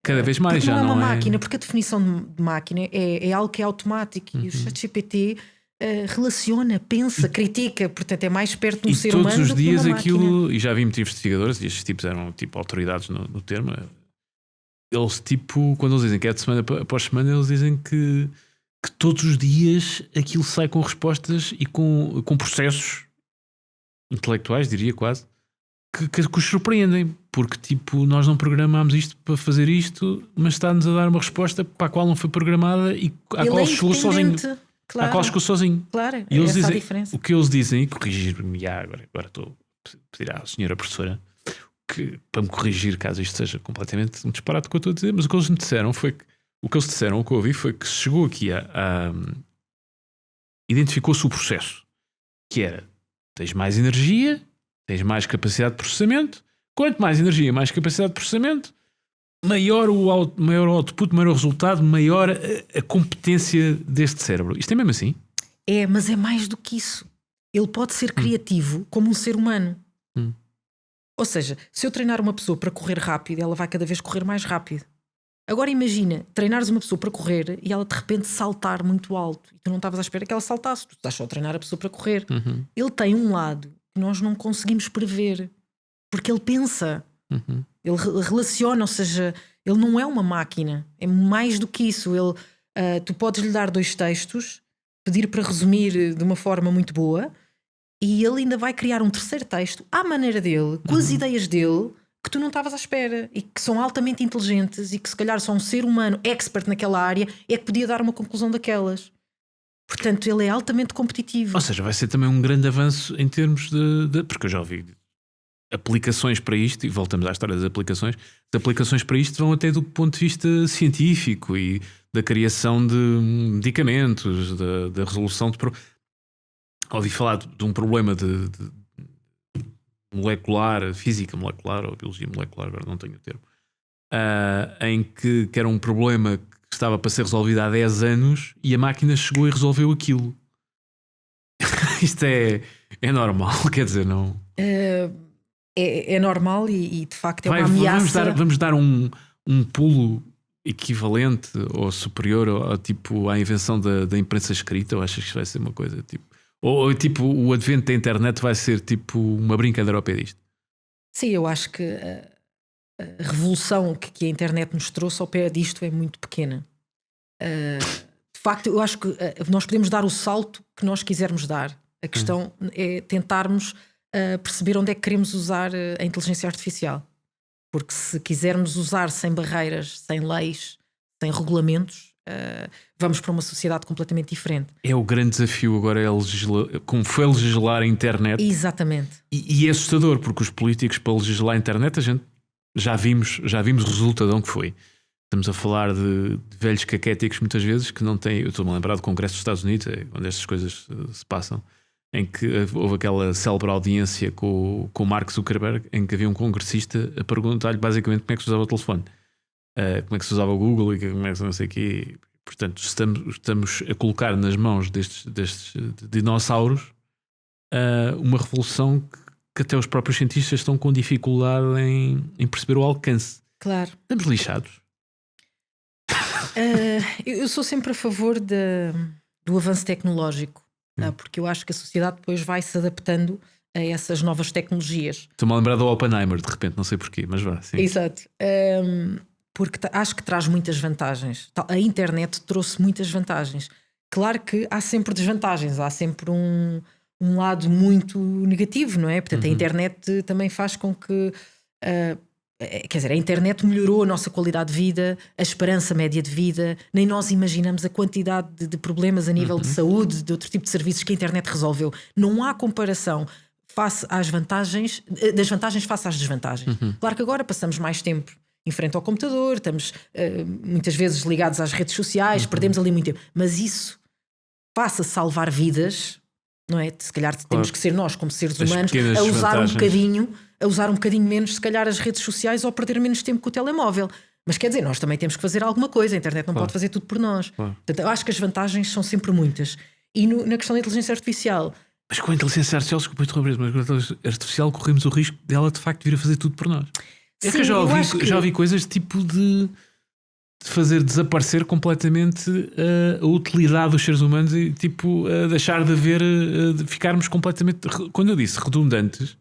Cada vez mais porque já não é uma máquina, porque a definição de máquina é algo que é automático e o ChatGPT relaciona, pensa, critica, portanto é mais perto de um ser humano. E todos os dias aquilo, e já vi muitos investigadores, e estes tipos eram tipo autoridades no termo. Eles, tipo, quando eles dizem que é de semana após semana, eles dizem que todos os dias aquilo sai com respostas e com processos intelectuais, diria quase, que os surpreendem. Porque, tipo, nós não programámos isto para fazer isto, mas está-nos a dar uma resposta para a qual não foi programada e à qual chegou sozinho. Claro, à qual chegou sozinho. Claro, e eles dizem, a diferença. O que eles dizem, e corrigir-me agora estou a pedir à senhora professora para me corrigir caso isto seja completamente um disparate que eu estou a dizer, mas o que eles me disseram foi que o que eu ouvi foi que chegou aqui identificou-se o processo, que era: tens mais energia, tens mais capacidade de processamento. Quanto mais energia, mais capacidade de processamento, maior o output, maior o resultado, maior a competência deste cérebro. Isto é mesmo assim? É, mas é mais do que isso. Ele pode ser criativo como um ser humano. Ou seja, se eu treinar uma pessoa para correr rápido, ela vai cada vez correr mais rápido. Agora imagina, treinares uma pessoa para correr e ela de repente saltar muito alto. E tu não estavas à espera que ela saltasse. Tu estás só a treinar a pessoa para correr. Ele tem um lado que nós não conseguimos prever. Porque ele pensa. Ele relaciona, ou seja, ele não é uma máquina. É mais do que isso. Tu podes lhe dar 2 textos, pedir para resumir de uma forma muito boa, e ele ainda vai criar um 3º texto à maneira dele, com as ideias dele, que tu não estavas à espera e que são altamente inteligentes e que se calhar só um ser humano expert naquela área é que podia dar uma conclusão daquelas. Portanto, ele é altamente competitivo. Ou seja, vai ser também um grande avanço em termos de porque eu já ouvi aplicações para isto, e voltamos à história das aplicações. As aplicações para isto vão até do ponto de vista científico e da criação de medicamentos, da resolução de ouvi falar de um problema de molecular, física molecular ou biologia molecular, agora não tenho o termo, em que era um problema que estava para ser resolvido há 10 anos e a máquina chegou e resolveu aquilo. Isto é normal, quer dizer, não... É normal e de facto é uma ameaça. Vamos dar um pulo equivalente ou superior tipo à invenção da imprensa escrita? Ou achas que vai ser uma coisa tipo... Ou tipo o advento da internet vai ser tipo uma brincadeira ao pé disto? Sim, eu acho que a revolução que a internet nos trouxe ao pé disto é muito pequena. De facto, eu acho que nós podemos dar o salto que nós quisermos dar. A questão é tentarmos perceber onde é que queremos usar a inteligência artificial. Porque se quisermos usar sem barreiras, sem leis, sem regulamentos, vamos para uma sociedade completamente diferente. É o grande desafio agora, como foi legislar a internet. Exatamente. E é assustador, porque os políticos para legislar a internet, a gente já vimos o resultadão que foi. Estamos a falar de velhos caquéticos muitas vezes que não têm... Eu estou-me a lembrar do Congresso dos Estados Unidos, onde estas coisas se passam, em que houve aquela célebre audiência com o Mark Zuckerberg, em que havia um congressista a perguntar-lhe basicamente como é que se usava o telefone, como é que se usava o Google e como é que se não sei o quê. Portanto, estamos a colocar nas mãos destes dinossauros uma revolução que até os próprios cientistas estão com dificuldade em perceber o alcance. Claro. Estamos lixados. Eu sou sempre a favor do avanço tecnológico, porque eu acho que a sociedade depois vai se adaptando a essas novas tecnologias. Estou-me a lembrar do Oppenheimer, de repente, não sei porquê, mas vá. Sim. Exato. Porque acho que traz muitas vantagens. A internet trouxe muitas vantagens. Claro que há sempre desvantagens, há sempre um lado muito negativo, não é? Portanto, a internet também faz com que Quer dizer, a internet melhorou a nossa qualidade de vida, a esperança média de vida, nem nós imaginamos a quantidade de problemas a nível de saúde, de outro tipo de serviços que a internet resolveu. Não há comparação face às vantagens, das vantagens face às desvantagens. Claro que agora passamos mais tempo em frente ao computador, estamos muitas vezes ligados às redes sociais, perdemos ali muito tempo. Mas isso passa a salvar vidas, não é? Se calhar temos que ser nós, como seres humanos, a usar um bocadinho menos, se calhar, as redes sociais ou perder menos tempo com o telemóvel. Mas quer dizer, nós também temos que fazer alguma coisa. A internet não pode fazer tudo por nós. Portanto, eu acho que as vantagens são sempre muitas. E na questão da inteligência artificial... Mas com a inteligência artificial, desculpa interromper, mas com a inteligência artificial corremos o risco dela de facto vir a fazer tudo por nós. É que eu já ouvi coisas tipo de fazer desaparecer completamente a utilidade dos seres humanos e tipo a deixar de haver, de ficarmos completamente, quando eu disse redundantes,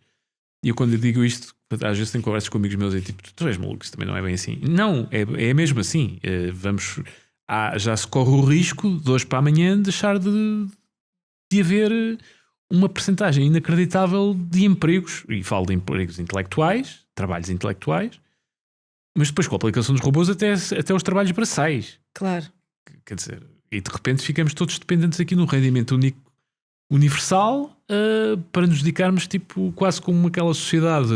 e eu quando eu digo isto, às vezes tenho conversas com amigos meus e tipo, tu és maluco, isso também não é bem assim. Não, é mesmo assim. Já se corre o risco de hoje para amanhã deixar de haver uma percentagem inacreditável de empregos, e falo de empregos intelectuais, trabalhos intelectuais, mas depois com a aplicação dos robôs até os trabalhos braçais. Claro. Quer dizer, e de repente ficamos todos dependentes aqui no rendimento único universal para nos dedicarmos tipo quase como aquela sociedade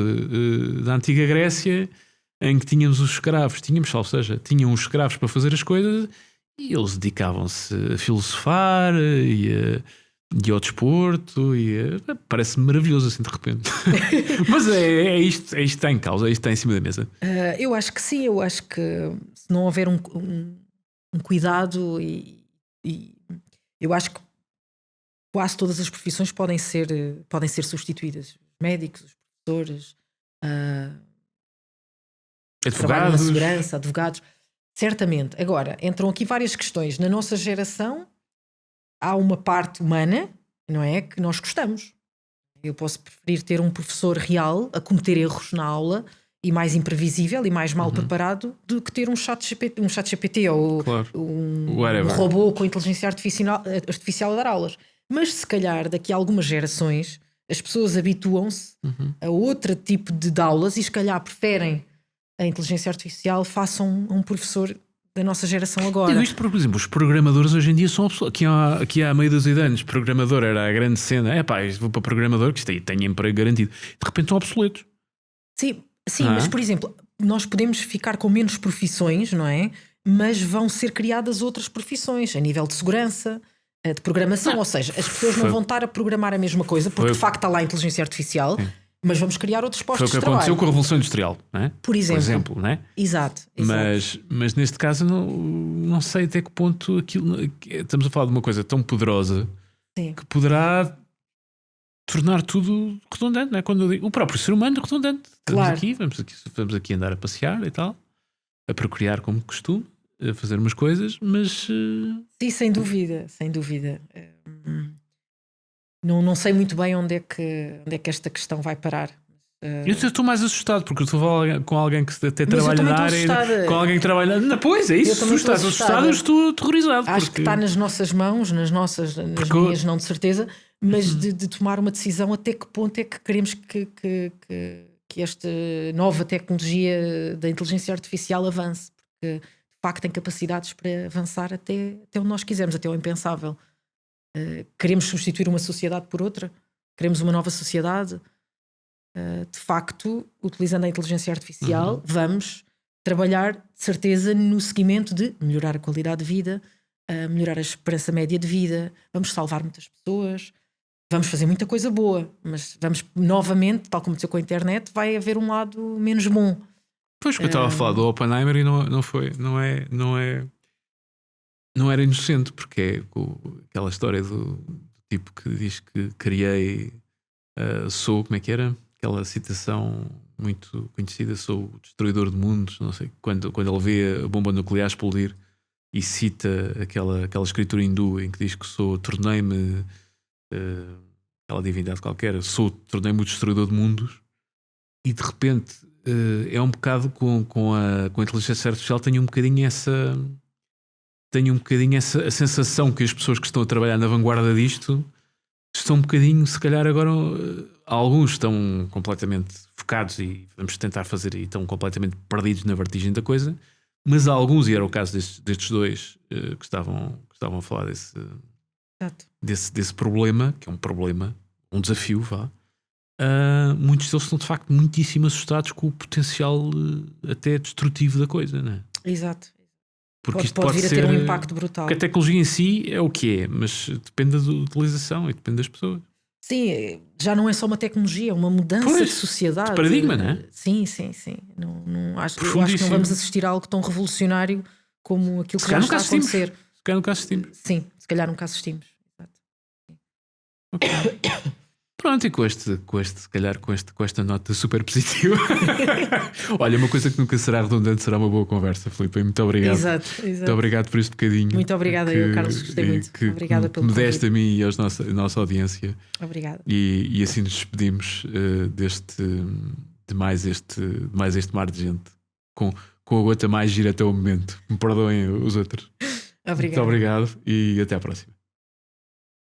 da antiga Grécia em que tínhamos os escravos, tinham os escravos para fazer as coisas e eles dedicavam-se a filosofar e ao desporto parece-me maravilhoso assim de repente. Mas é isto que está em causa, é isto que está em cima da mesa. Eu acho que sim, eu acho que se não houver um cuidado e eu acho que quase todas as profissões podem ser substituídas. Os médicos, os professores, trabalham na segurança, advogados, certamente. Agora, entram aqui várias questões. Na nossa geração há uma parte humana, não é, que nós gostamos. Eu posso preferir ter um professor real a cometer erros na aula e mais imprevisível e mais mal preparado do que ter um chat GPT ou um robô com inteligência artificial a dar aulas. Mas se calhar daqui a algumas gerações as pessoas habituam-se a outro tipo de aulas e se calhar preferem a inteligência artificial face a um professor da nossa geração agora. Digo isto porque, por exemplo, os programadores hoje em dia são aqui há meio dúzia de anos, programador era a grande cena. Vou para programador, que isto aí tem emprego garantido. De repente estão obsoletos. Sim, mas por exemplo, nós podemos ficar com menos profissões, não é? Mas vão ser criadas outras profissões a nível de segurança, de programação, ou seja, as pessoas não vão estar a programar a mesma coisa, porque de facto está lá a inteligência artificial. Sim. Mas vamos criar outros postos de trabalho. Foi o que aconteceu com a Revolução Industrial, não é? Por exemplo, não é? Exato. Mas neste caso não sei até que ponto aquilo. Estamos a falar de uma coisa tão poderosa que poderá tornar tudo redundante, não é? Quando eu digo, o próprio ser humano é redundante. Vamos aqui andar a passear e tal, a procriar como costume, a fazer umas coisas, mas. Sim, sem dúvida. Não sei muito bem onde é que esta questão vai parar. Eu estou mais assustado porque eu estou a falar com alguém que até trabalha na área, com alguém que trabalha. Não, pois é isso. Tu estás assustado, eu estou aterrorizado. Acho que está nas nossas mãos, nas minhas não de certeza, mas de tomar uma decisão até que ponto é que queremos que esta nova tecnologia da inteligência artificial avance, porque de facto tem capacidades para avançar até onde nós quisermos, até ao impensável. Queremos substituir uma sociedade por outra? Queremos uma nova sociedade? De facto, utilizando a inteligência artificial, vamos trabalhar de certeza no seguimento de melhorar a qualidade de vida, melhorar a esperança média de vida, vamos salvar muitas pessoas, vamos fazer muita coisa boa, mas vamos novamente, tal como aconteceu com a internet, vai haver um lado menos bom. Pois que eu estava a falar do Oppenheimer e não era inocente, porque é aquela história do tipo que diz que criei, sou, como é que era? Aquela citação muito conhecida, sou o destruidor de mundos, não sei, quando ele vê a bomba nuclear explodir e cita aquela escritura hindu em que diz que tornei-me aquela divindade qualquer, tornei-me o destruidor de mundos, e de repente é um bocado com a inteligência artificial tenho um bocadinho essa sensação que as pessoas que estão a trabalhar na vanguarda disto estão um bocadinho, se calhar agora alguns estão completamente focados e vamos tentar fazer, e estão completamente perdidos na vertigem da coisa. Mas há alguns, e era o caso destes dois que estavam a falar desse problema, que é um problema, um desafio, vá. Muitos deles estão de facto muitíssimo assustados com o potencial até destrutivo da coisa, não é? Exato. Porque isto pode vir ser, a ter um impacto brutal. Porque a tecnologia em si é o que é, mas depende da utilização e depende das pessoas. Sim, já não é só uma tecnologia, é uma mudança de sociedade. De paradigma, não é? Sim. Eu acho que não vamos assistir a algo tão revolucionário como aquilo que já está a acontecer. Se calhar nunca assistimos. Sim, se calhar nunca assistimos. Exato. Okay. Pronto, e com esta nota super positiva. Olha, uma coisa que nunca será redundante será uma boa conversa, Filipe. Muito obrigado. Exato. Muito obrigado por este bocadinho. Muito obrigada, Carlos, gostei muito. Obrigada pelo convite. Me deste a mim e à nossa audiência. Obrigada. E assim nos despedimos de mais este mar de gente com a gota mais gira até o momento. Me perdoem os outros. Obrigado. Muito obrigado e até à próxima.